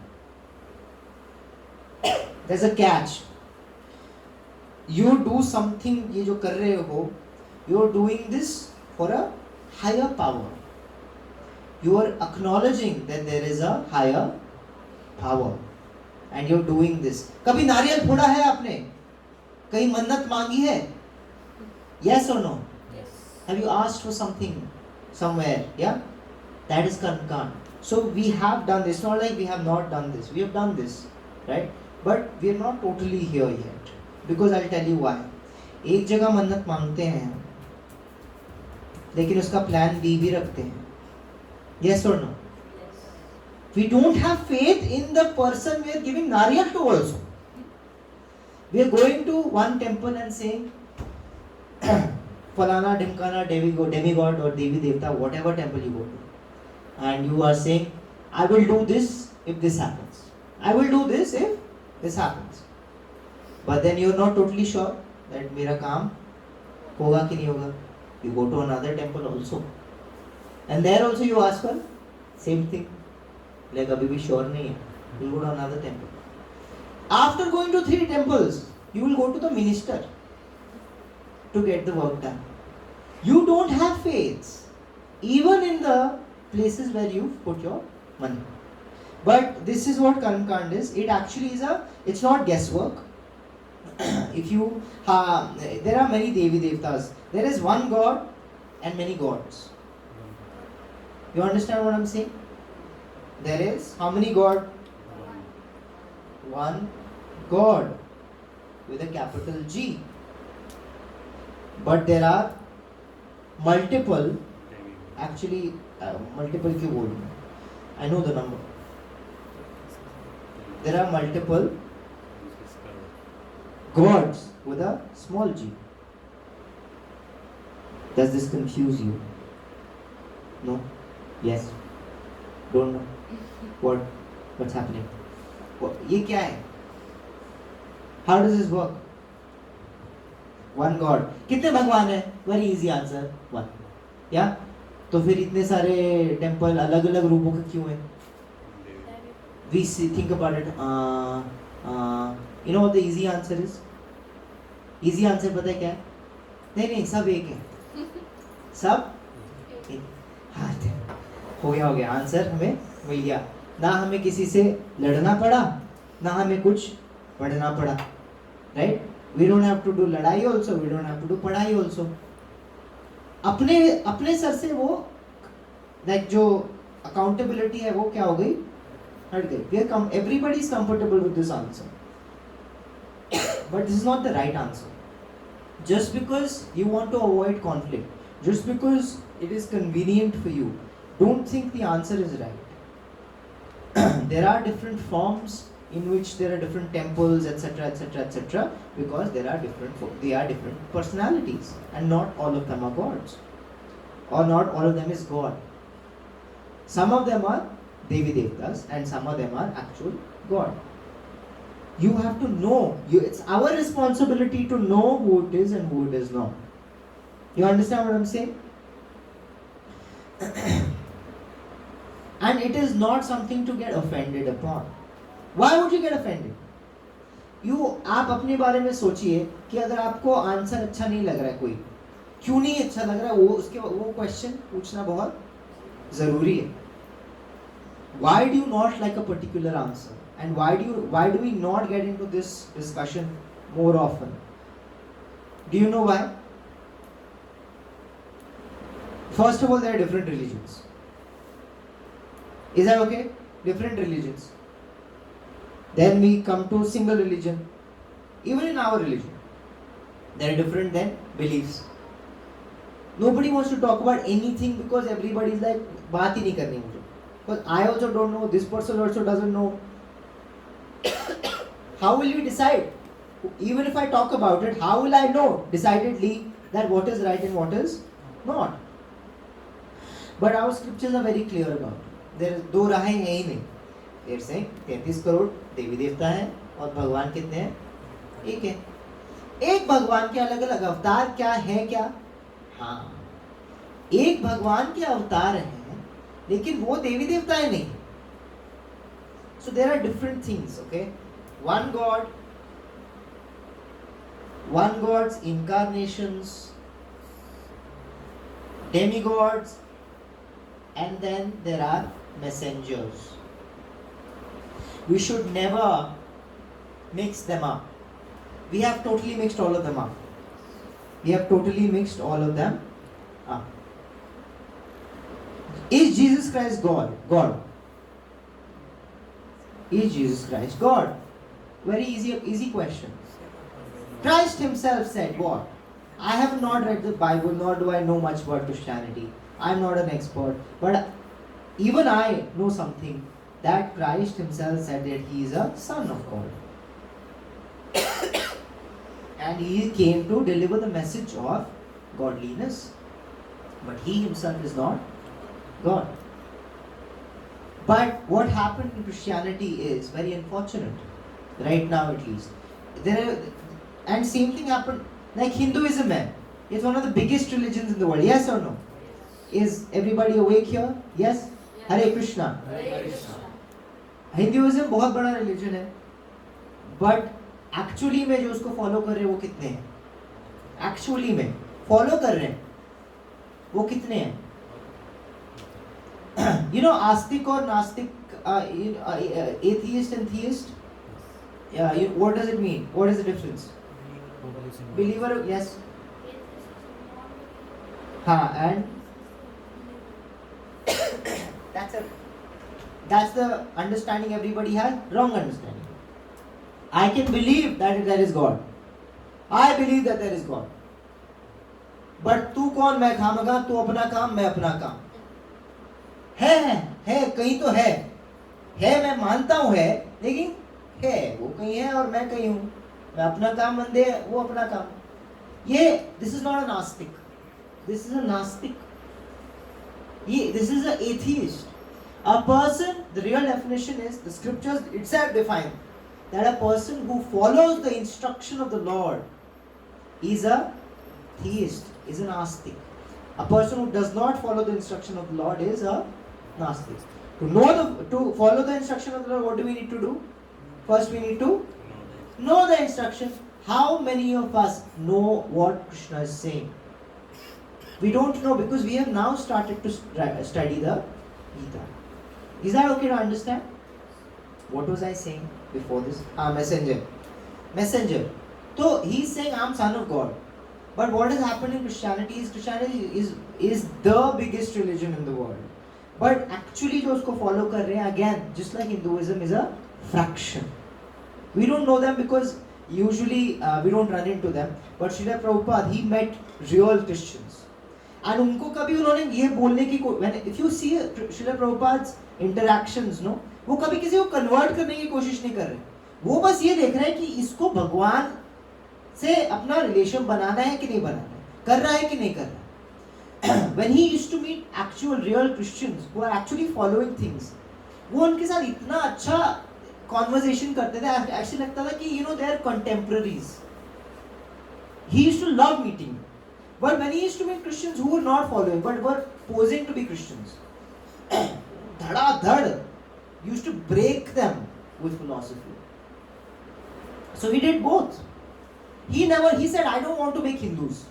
There's a catch. You do something, ये जो कर रहे हो, you are doing this for a higher power. You are acknowledging that there is a higher power. And you're doing this. कभी नारियल फोड़ा है आपने? कहीं मन्नत मांगी है? Yes or no? Yes. Have you asked for something somewhere? Yeah? That is कर्म कांड. So we have done this. It's not like we have not done this. We have done this, right? But we are not totally here yet. Because I'll tell you why. एक जगह मन्नत मांगते हैं, लेकिन उसका plan B भी रखते हैं. Yes or no? We don't have faith in the person we are giving nariyal to also. We are going to one temple and saying, Falana, Dimkana, demigod or Devi Devta, whatever temple you go to. and you are saying, I will do this if this happens. I will do this if this happens. But then you are not totally sure that मेरा काम होगा कि नहीं होगा. You go to another temple also. And there also you ask for same thing. Like अभी भी sure नहीं है. You will go to another temple. After going to 3 temples, you will go to the minister to get the work done. You don't have faith, even in the places where you put your money. But this is what Karma Kand is. It actually is it's not guesswork. If you, there are many Devi Devtas. There is one God and many gods. You understand what I'm saying? There is how many God? One God with a capital G. But there are multiple, actually multiple क्यों बोलूँ? I know the number. There are multiple gods with a small g. Does this confuse you? No? Yes? Don't know? What? What's happening? ये क्या है? How does this work? One God. कितने भगवान हैं? Very easy answer. One. या? तो फिर इतने सारे टेम्पल अलग अलग रूपों के क्यों हैं? We think about it. You know what the easy answer is? Easy answer पता है क्या है? नहीं सब एक है. सब एक. हाँ हो गया आंसर हमें मिल गया. ना हमें किसी से लड़ना पड़ा, ना हमें कुछ पढ़ना पड़ा. Right? We don't have to do लड़ाई also. We don't have to do पढ़ाई also. अपने सर से वो like जो accountability है वो क्या हो गई? हट गई. Everybody is comfortable with this answer. But this is not the right answer. Just because you want to avoid conflict, just because it is convenient for you, don't think the answer is right. There are different forms in which there are different temples, etc., because they are different personalities, and not all of them are gods, or not all of them is God. Some of them are Devi Devtas, and some of them are actual God. You have to know. It's our responsibility to know who it is and who it is not. You understand what I'm saying? And it is not something to get offended upon. Why would you get offended? आप अपने बारे में सोचिए कि अगर आपको answer अच्छा नहीं लग रहा है, कोई क्यों नहीं अच्छा लग रहा है, वो क्वेश्चन पूछना बहुत जरूरी है. Why do you not like a particular answer? And why do we not get into this discussion more often? Do you know why? First of all, there are different religions. Is that okay? Different religions. Then we come to single religion. Even in our religion, there are different then beliefs. Nobody wants to talk about anything because everybody is like, बात ही नहीं करनी मुझे. Because I also don't know, this person also doesn't know. How will you decide? Even if I talk about it, how will I know decidedly that what is right and what is not? But our scriptures are very clear about it. There is दो राहें हैं ही नहीं. They are saying 33 crore देवी देवता हैं और भगवान कितने हैं? एक है. एक भगवान के अलग अलग अवतार क्या है क्या? हाँ, एक भगवान के अवतार हैं, लेकिन वो देवी देवताएं नहीं. So there are different things, okay? One God's incarnations, demigods, and then there are messengers. We should never mix them up. We have totally mixed all of them up. Is Jesus Christ God? God. Is Jesus Christ God? Very easy question. Christ himself said what? I have not read the Bible, nor do I know much about Christianity. I am not an expert. But even I know something, that Christ himself said that he is a son of God. And he came to deliver the message of godliness. But he himself is not God. But what happened in Christianity is very unfortunate, right now at least. And same thing happened, like Hinduism है. It's one of the biggest religions in the world. Yes or no? Is everybody awake here? Yes? Hare Krishna. Hinduism बहुत बड़ा religion है. But actually में जो उसको follow कर रहे हैं वो कितने हैं? Actually में follow कर रहे हैं वो कितने हैं? You know, आस्तिक और नास्तिक, atheist and theist. Yeah, what does it mean? What is the difference? Believer, yes. And that's the understanding everybody has. Wrong understanding. I can believe that there is God. I believe that there is God. But तू कौन, मैं खामगा, तू अपना काम, मैं अपना काम. है कहीं तो है, मैं मानता हूँ है, लेकिन है वो कहीं है और मैं कहीं हूँ. मैं अपना काम बंदे, वो अपना काम. ये this is not a नास्तिक, this is a नास्तिक. This is an atheist. A person, the real definition is, the scriptures itself define that a person who follows the instruction of the Lord is a theist, is an astic. A person who does not follow the instruction of the Lord is a nastic. To follow the instruction of the Lord, what do we need to do? First we need to know the instruction. How many of us know what Krishna is saying? We don't know because we have now started to study the Gita. Is that okay to understand? What was I saying before this? Messenger. So he's saying, I'm son of God. But what has happened in Christianity is the biggest religion in the world. But actually जो उसको follow कर रहे हैं, again, just like Hinduism is a fraction. We don't know them because usually we don't run into them. But Srila Prabhupada, he met real Christians. And उनको कभी उन्होंने ये बोलने की, if you see Srila Prabhupada's interactions, no, वो कभी किसी को convert करने की कोशिश नहीं कर रहे. वो बस ये देख रहे हैं कि इसको भगवान से अपना रिलेशन बनाना है कि नहीं बनाना है, कर रहा है कि नहीं कर रहा है. When he used to meet actual real Christians who are actually following things, वो उनके साथ इतना अच्छा conversation करते थे, ऐसे लगता था कि they are contemporaries. He used to love meeting. But when he used to meet Christians who were not following but were posing to be Christians, dhada used to break them with philosophy. So he did both. He said, I don't want to make Hindus.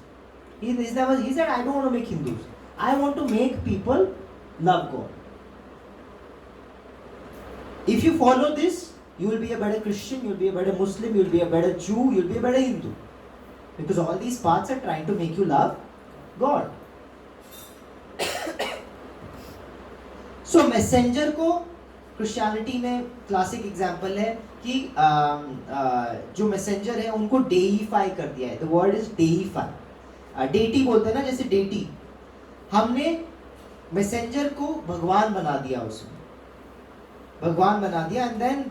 He said, I don't want to make Hindus. I want to make people love God. If you follow this, you will be a better Christian, you will be a better Muslim, you will be a better Jew, you will be a better Hindu. Because all these paths are trying to make you love God. So messenger को Christianity में classic example है कि जो messenger है उनको deify कर दिया है. The word is deify. Deity बोलते हैं ना, जैसे deity. हमने messenger को भगवान बना दिया, उसमें भगवान बना दिया, and then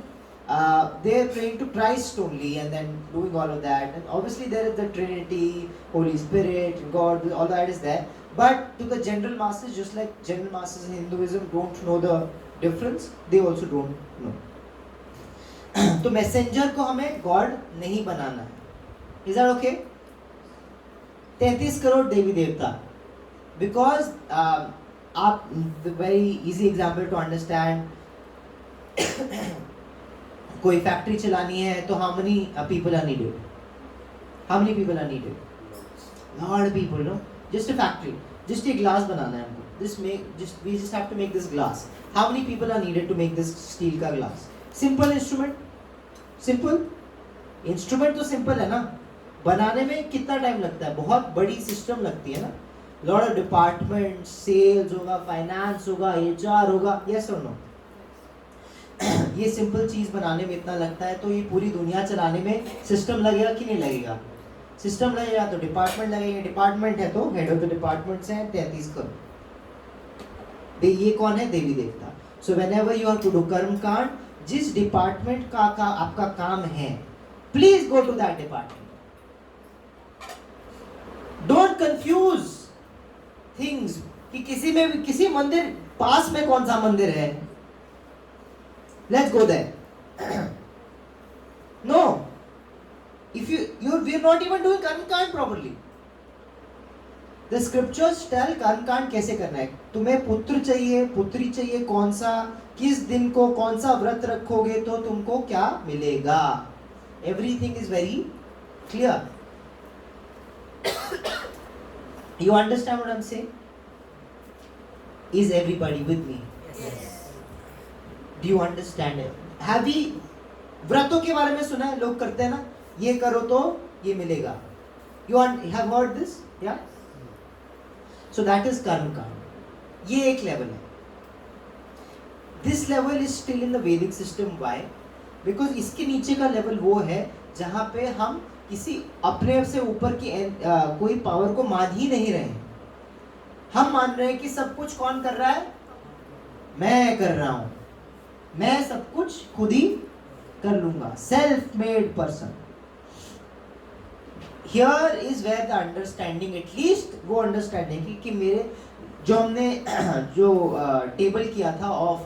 they are praying to Christ only and then doing all of that. And obviously there is the Trinity, Holy Spirit, God, all that is there. But to the general masses, just like general masses in Hinduism don't know the difference, they also don't know. तो messenger को हमें God नहीं बनाना है. Is that okay? 33 crore देवी देवता. Because the very easy example to understand, कोई factory चलानी है तो how many people are needed? How many people are needed? Lot of people, no? Just a factory, just एक glass बनाना है हमको. We just have to make this glass. How many people are needed to make this steel का glass? Simple instrument, simple instrument तो simple है ना. बनाने में कितना टाइम लगता है? बहुत बड़ी सिस्टम लगती है ना. Lot of departments, sales होगा, finance होगा, HR होगा. Yes or no? ये सिंपल चीज बनाने में इतना लगता है, तो ये पूरी दुनिया चलाने में सिस्टम लगेगा कि नहीं लगेगा? सिस्टम लगेगा तो डिपार्टमेंट लगेगा. डिपार्टमेंट है तो हेड ऑफ द डिपार्टमेंट्स हैं 33 करोड़. ये कौन है? देवी देवता. So whenever you have to do karma kand, जिस डिपार्टमेंट का आपका काम है, please go to that department. Don't confuse things कि किसी मंदिर पास में कौन सा मंदिर है, Let's go there. No. If we're not even doing कर्म कांड properly. The scriptures tell कर्म कांड कैसे करना है. तुम्हें पुत्र चाहिए, पुत्री चाहिए, कौन सा, किस दिन को कौन सा व्रत रखोगे तो तुमको क्या मिलेगा. Everything is very clear. You understand what I'm saying? Is everybody with me? Yes. Do you understand it? Have we व्रतों के बारे में सुना है? लोग करते हैं ना, ये करो तो ये मिलेगा. You have heard this? Yeah? So that is कर्म कांड. ये एक लेवल है. This level is still in the Vedic system. Why? Because इसके नीचे का लेवल वो है जहाँ पे हम किसी अपने से ऊपर की कोई पावर को मान ही नहीं रहे हैं. हम मान रहे हैं कि सब कुछ कौन कर रहा है? मैं कर रहा हूं. मैं सब कुछ खुद ही कर लूंगा. Self made person. Here is where the understanding, at least वो अंडरस्टैंडिंग कि मेरे जो हमने जो टेबल किया था of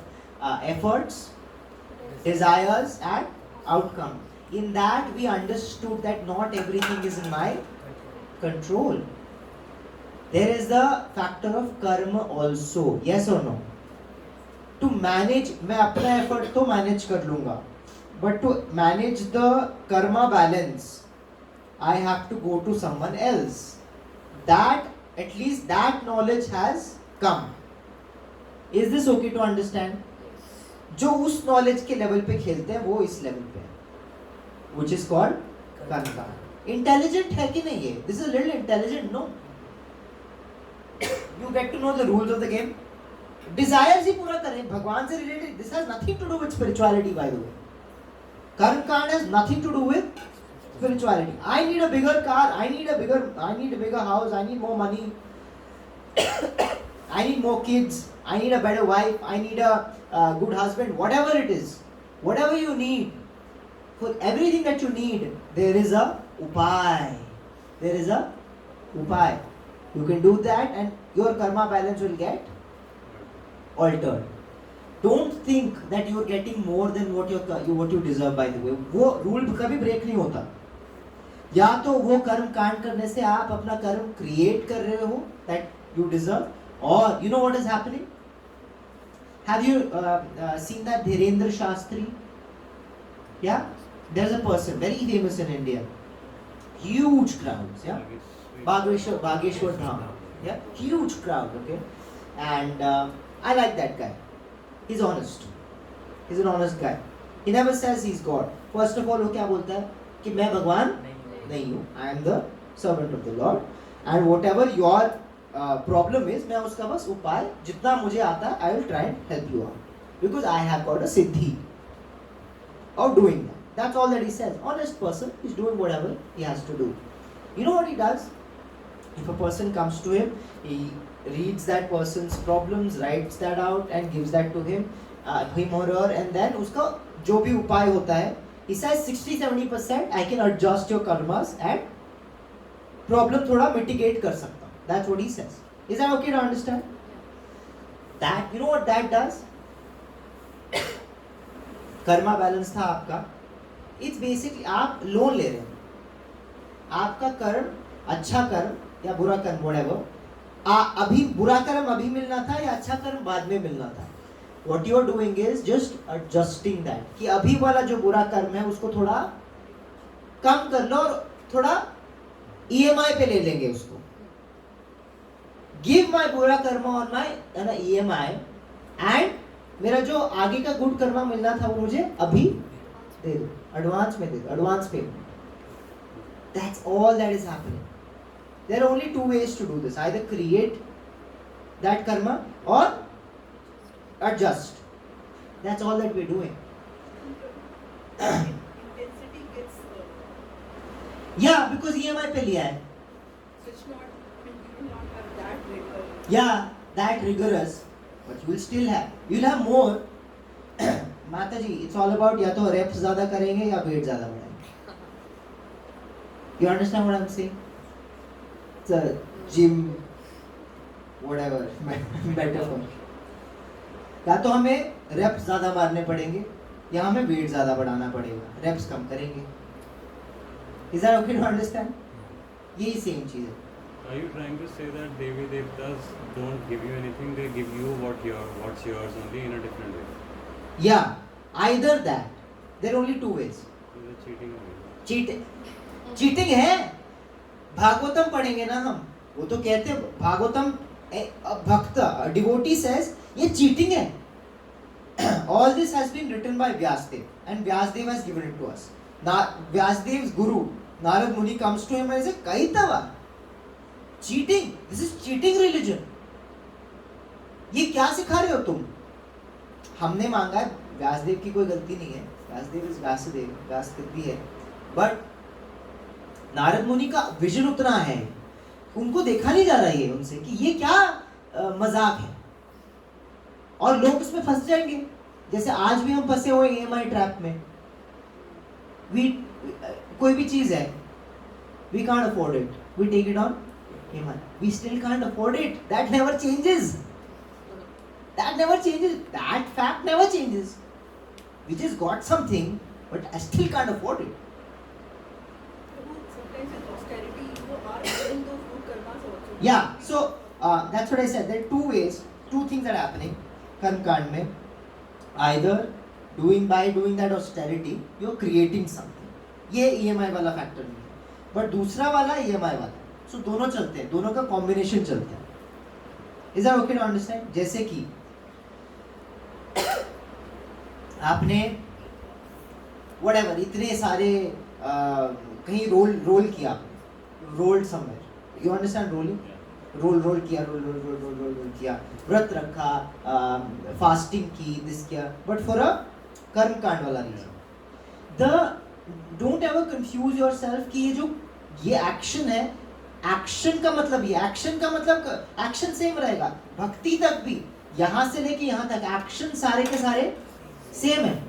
efforts, desires and outcome, in that we understood that not everything is in my control. There is the factor of karma also. Yes or no? To manage, मैं अपना effort तो manage कर लूँगा, but to manage the karma balance I have to go to someone else. That, at least that knowledge has come. Is this okay to understand? जो उस knowledge के level पे खेलते हैं वो इस लेवल पे है, which is called कर्म कांड. इंटेलिजेंट है कि नहीं ये? This is a little intelligent, no? You get to know the rules of the game. Desires ही पूरा करें, भगवान से related. This has nothing to do with spirituality, by the way. कर्म कांड has nothing to do with spirituality. I need a bigger car. I need a bigger house. I need more money. I need more kids. I need a better wife. I need a good husband. Whatever it is, whatever you need, for everything that you need, there is a upay. There is a upay. You can do that, and your karma balance will get altered. Don't think that you are getting more than what you deserve. By the way, वो rule कभी break नहीं होता. या तो वो कर्म कांड करने से आप अपना कर्म create कर रहे हो that you deserve, or you know what is happening? Have you seen that Dhirendra Shastri? Yeah, there's a person very famous in India. Huge crowds. Yeah, Bageshwar Dham. Yeah, huge crowd. Okay, and I like that guy. He's honest. He's an honest guy. He never says he's God. First of all, वो क्या बोलता है कि मैं भगवान नहीं हूँ. I am the servant of the Lord, and whatever your problem is, मैं उसका बस उपाय जितना मुझे आता है, I will try and help you out, because I have got a siddhi of doing that. That's all that he says. Honest person is doing whatever he has to do. You know what he does? If a person comes to him, he reads that person's problems, writes that out, and gives that to him or her, and then उसका जो भी उपाय होता है, he says 60-70% I can adjust your karmas and problem थोड़ा mitigate कर सकता हूँ. That's what he says. Is that okay to understand? That, you know what that does? Karma balance था आपका. It's basically आप लोन ले रहे हो. आपका कर्म, अच्छा कर्म या बुरा कर्म, whatever, अभी बुरा कर्म अभी मिलना था या अच्छा कर्म बाद में मिलना था. What you are doing is just adjusting that. कि अभी वाला जो बुरा कर्म है उसको थोड़ा कम कर लो और थोड़ा EMI पे ले लेंगे उसको. Give my बुरा Karma on my EMI, and मेरा जो आगे का गुड कर्मा मिलना था वो मुझे अभी दे दो, एडवांस में दे दो, एडवांस पे. That's all that is happening. There are only two ways to do this. Either create that karma or adjust. That's all that we're doing. Intensity gets Yeah, because EMI पे लिया है. it's not, you will not have that rigor. Yeah, that rigorous, but you will still have. You'll have more. माता जी, it's all about या तो reps ज़्यादा करेंगे या weight ज़्यादा बढ़ाएंगे. You understand what I'm saying? It's a gym, whatever, metaphor. या तो हमें reps ज़्यादा मारने पड़ेंगे या हमें वेट ज़्यादा बढ़ाना पड़ेगा, रेप्स कम करेंगे. Is that okay to understand? यही सेम चीज़ है. Are you trying to say that Devi Devtas don't give you anything, they give you what's yours only in a different way? Yeah, either that. There are only two ways. Is it cheating or not? Cheating है. भागवतम पढ़ेंगे ना हम, वो तो कहते हैं भागवतम भक्त devotee says ये चीटिंग है. All this has been written by Vyasdev and Vyasdev has given it to us. Vyasdev's guru Narad Muni comes to him and says Kaitava, cheating, this is cheating religion. ये क्या सिखा रहे हो तुम? हमने मांगा है, व्यासदेव की कोई गलती नहीं है, व्यासदेव इज व्यासदेव, व्यासदेव भी है, बट नारद मुनि का विजन उतना है, उनको देखा नहीं जा रहा है उनसे कि ये क्या मजाक है, और लोग इसमें फंस जाएंगे. जैसे आज भी हम फंसे हुए EMI ट्रैप में. कोई भी चीज है, we can't afford it, we take it on EMI, we still can't afford it. That never changes. That never changes. That fact never changes. We just got something, but I still can't afford it. Sometimes with austerity, you are doing those good karmas also. Yeah, so that's what I said. There are two ways, two things that are happening. Karm Kand mein, either by doing that austerity, you're creating something. ये EMI वाला factor नहीं है, but दूसरा वाला EMI वाला. सो दोनों चलते हैं, दोनों का कॉम्बिनेशन चलता है. Is that okay to understand? जैसे कि आपने whatever इतने सारे कहीं रोल किया, rolled somewhere, you understand rolling, roll किया, व्रत रखा, फास्टिंग की, दिस किया, but for a karma kand वाला reason. Don't ever confuse yourself कि ये एक्शन है, एक्शन का मतलब ये, एक्शन का मतलब एक्शन सेम रहेगा. भक्ति तक भी यहाँ से लेके यहाँ तक एक्शन सारे के सारे सेम है.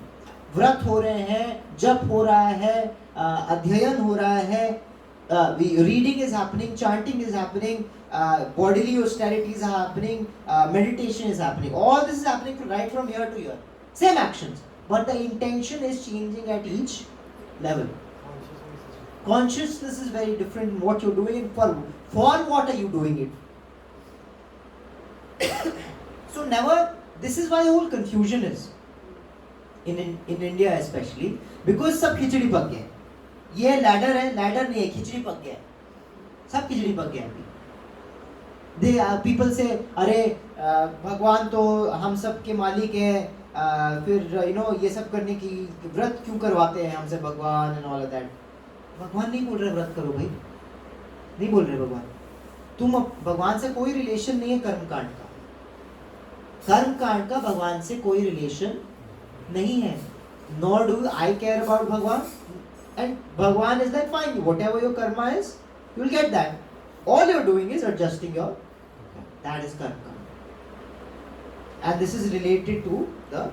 व्रत हो रहे हैं, जप हो रहा है, अध्ययन हो रहा है, reading is happening, chanting is happening, bodily austerities are happening, meditation is happening. All this is happening right from here to here. Same actions, but the intention is changing at each level. Consciousness is very different in what you're doing, and for what are you doing it. So never, this is why the whole confusion is in India especially, because सब खिचड़ी पक गए. ये ladder है, ladder नहीं है, खिचड़ी पक गया, सब खिचड़ी पक गया. दे पीपल से अरे भगवान तो हम सब के मालिक हैं, फिर ये सब करने की व्रत क्यों करवाते हैं हमसे भगवान एंड ऑल ऑफ दैट. भगवान नहीं बोल रहे व्रत करो भाई, नहीं बोल रहे भगवान. तुम भगवान से कोई रिलेशन नहीं है कर्मकांड का. कर्मकांड का भगवान से कोई रिलेशन नहीं है. Nor do I care about भगवान. And Bhagwan is like, fine, whatever your karma is, you will get that. All you're doing is adjusting your, that is karma. And this is related to the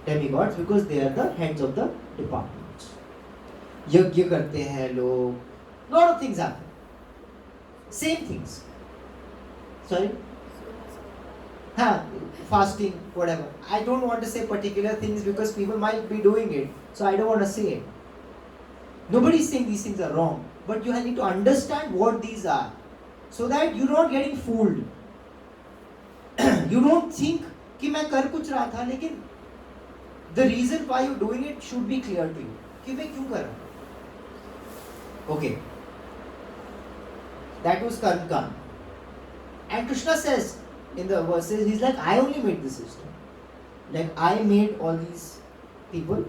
demigods because they are the heads of the departments. Yajna karte hain log, lot of things happen. Same things. Sorry? Fasting, whatever. I don't want to say particular things because people might be doing it, so I don't want to say it. Nobody is saying these things are wrong, but you need to understand what these are, so that you're not getting fooled. You don't think कि मैं कर कुछ रहा था, लेकिन the reason why you're doing it should be clear to you. कि मैं क्यों कर रहा हूँ. Okay. That was Karma Kand. And Krishna says in the verses, he's like, I only made this system. Like I made all these people,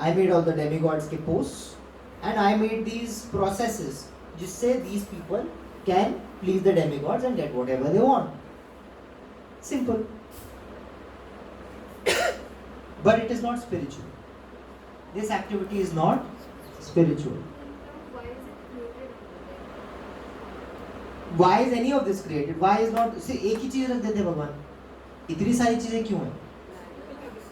I made all the demigods के posts. And I made these processes जिससे these people can please the demigods and get whatever they want. Simple. But it is not spiritual. This activity is not spiritual. Why is it created? Why is any of this created? Why is not? See, एक ही चीज रख देते भगवान. इतनी सारी चीजें क्यों हैं?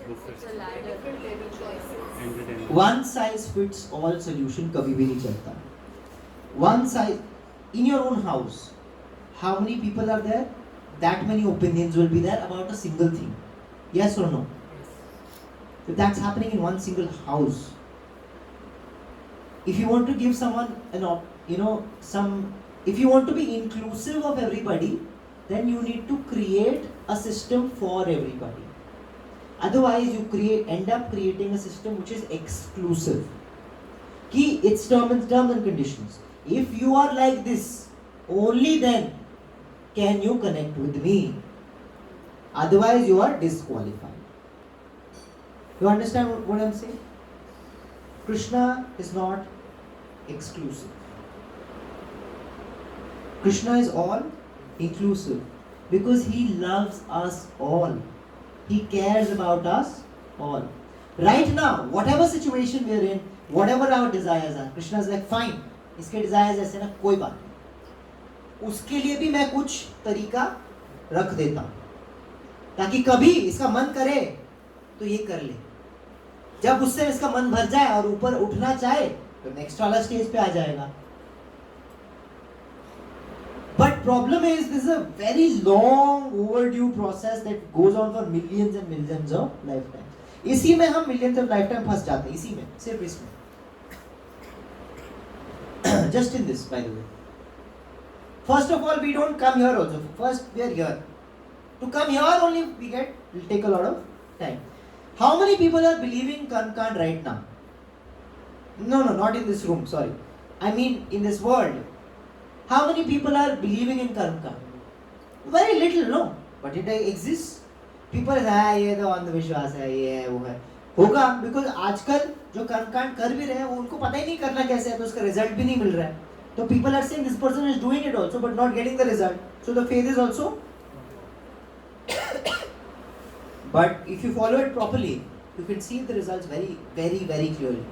Different level choices. Entertainment. One size fits all solution कभी भी नहीं चलता. One size in your own house, how many people are there? That many opinions will be there about a single thing. Yes or no? If that's happening in one single house, if you want to give someone if you want to be inclusive of everybody, then you need to create a system for everybody. Otherwise, you end up creating a system which is exclusive. Key, it's terms and conditions. If you are like this, only then can you connect with me. Otherwise, you are disqualified. You understand what I'm saying? Krishna is not exclusive. Krishna is all inclusive because he loves us all. He cares about us all. Right now, whatever situation we are in, whatever our desires are, Krishna is like, fine, इसके desires ऐसे ना, कोई बात नहीं, उसके लिए भी मैं कुछ तरीका रख देता हूँ ताकि कभी इसका मन करे तो ये कर ले. जब उससे इसका मन भर जाए और ऊपर उठना चाहे तो नेक्स्ट वाला स्टेज पे आ जाएगा. But problem is, this is a very long overdue process that goes on for millions and millions of lifetimes. इसी में हम millions of lifetime फंस जाते हैं, इसी में, सिर्फ इसमें. Just in this, by the way. First of all, we don't come here also. First, we are here. To come here only, will take a lot of time. How many people are believing Karmkand right now? No, not in this room, sorry. I mean, in this world. How many people are believing in Karmkand? Very little, no? But it exists. People say, ये तो अंधविश्वास है, ये है, वो है. होगा, because आजकल जो कर्मकांड कर भी रहे हैं, वो उनको पता ही नहीं करना कैसे है, तो उसका रिजल्ट भी नहीं मिल रहा है. तो people are saying this person is doing it also, but not getting the result. So the faith is also. But if you follow it properly, you can see the results very, very, very clearly.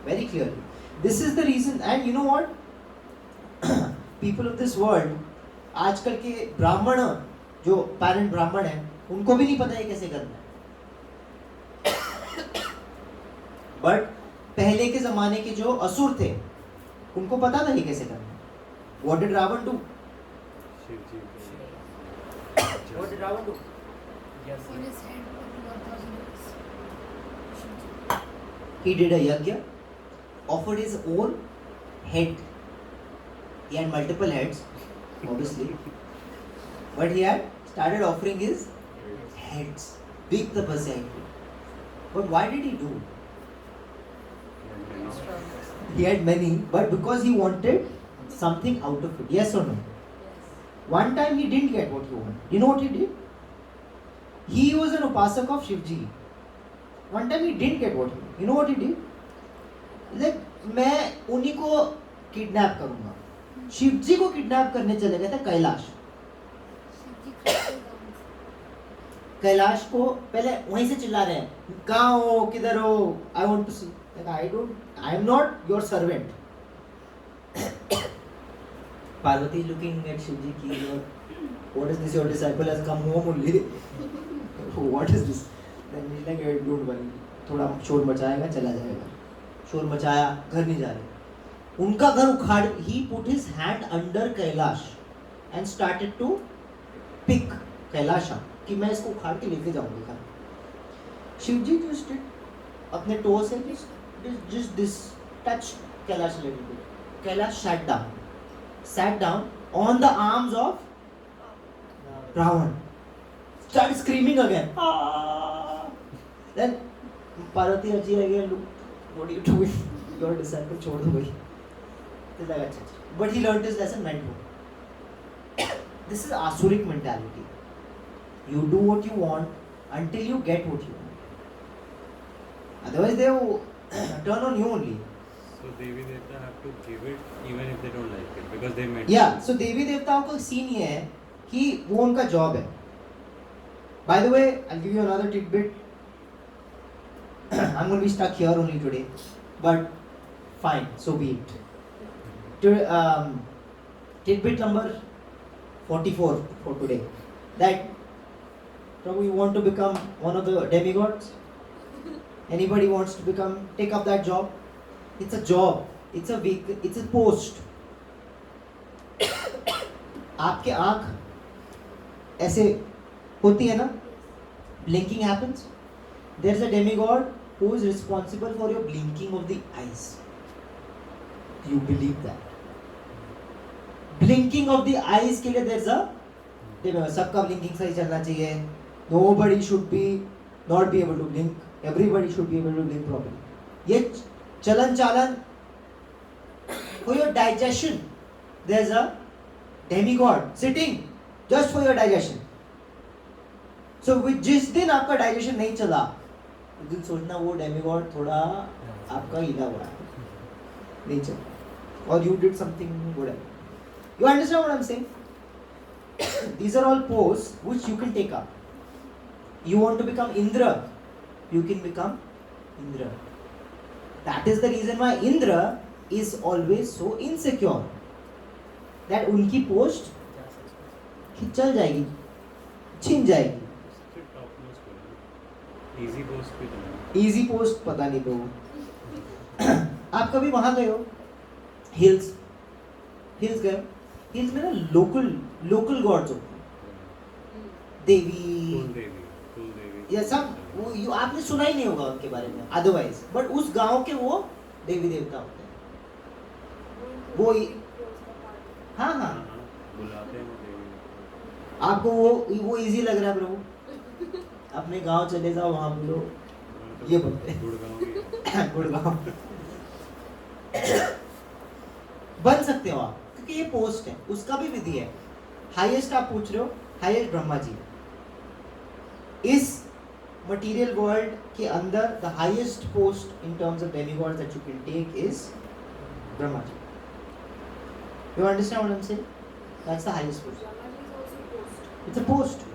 Very clearly. This is the reason, and you know what? People of this world, आजकल के ब्राह्मण, जो parent ब्राह्मण हैं, उनको भी नहीं पता है कैसे करना है. बट पहले के जमाने के जो असुर थे, उनको पता था ये कैसे करना है. What did Ravan do? What did Ravan do? Yes. On his head for 1,000 years. He did a yajna, offered his own head. He had multiple heads, obviously, but he had started offering his heads. Big tapasya he did. But why did he do? He had many, but because he wanted something out of it. Yes or no? One time he didn't get what he wanted. You know what he did? He was an upasak of Shivji. One time he didn't get what he wanted. You know what he did? Like, मैं उन्हीं को kidnap करूंगा. शिवजी को kidnap करने चले गए थे कैलाश. कैलाश को पहले वहीं से चिल्ला रहे हैं, कहाँ हो, किधर हो, I want to see. I am not your servant. Parvati is looking at Shivji ki, what is this, your disciple has come home only. What is this? Then he's like, don't worry, थोड़ा शोर मचाएगा चला जाएगा. शोर मचाया, घर नहीं जा रहे. उनका घर उखाड़, he put his hand under Kailash and started to pick Kailash up कि मैं इसको उखाड़ के लेके जाऊंगा घर. शिवजी just did अपने टो से just this touched Kailash a little bit. Kailash sat down on the arms of Ravan. Started screaming again. Ah! Then Parvati Aji again looked, what are you doing? Your disciple छोड़ दो भाई. He's like, अच्छा. But he learned his lesson, went home. This is Asuric mentality. You do what you want until you get what you want. Otherwise they will turn on you only. So Devi Devta have to give it even if they don't like it because they meant. Yeah, so देवी देवताओं का scene ये है कि वो उनका job है. By the way, I'll give you another tidbit. I'm going to be stuck here only today, but fine, so be it. Tidbit number 44 for today. That Prabhu, you want to become one of the demigods? Anybody wants to take up that job? It's a job. It's a post. आपके आँख ऐसे होती है ना? Blinking happens. there's a demigod who is responsible for your blinking of the eyes. You believe that? Blinking of the eyes के लिए there's a demigod. सबका blinking सही चलना चाहिए. Nobody should be not be able to blink. Everybody should be able to blink properly. ये चलन चालन for your digestion. There's a demigod sitting just for your digestion. So जिस दिन आपका डाइजेशन नहीं चला उस दिन सोचना वो डेमिगॉड थोड़ा आपका हिला हुआ है, नहीं चला, और you did something good. You understand what I'm saying? These are all posts which you can take up. You want to become Indra, you can become Indra. That is the reason why Indra is always so insecure. That उनकी post चल जाएगी, छिन जाएगी. Easy post पे तो easy post पता नहीं तो आप कभी वहां गए हो हिल्स गए, हिल्स में ना लोकल गॉड्स होते हैं, देवी या सब वो आपने सुना ही नहीं होगा उनके बारे में अदरवाइज, बट उस गांव के वो देवी देवता होते हैं. वो हाँ बुलाते हैं देवी. आपको वो इजी लग रहा है प्रभु, अपने गांव चले जाओ, वहां बोलो ये बोलते हैं गुड़गांव बन सकते हो आप, क्योंकि ये पोस्ट है, उसका भी विधि है. हाईएस्ट आप पूछ रहे हो, हाईएस्ट ब्रह्मा जी. इस मटेरियल वर्ल्ड के अंदर the highest post in terms of demigods that you can take is Brahma ji. You understand what I am saying? That's the highest post. Brahma is also post. It's a post.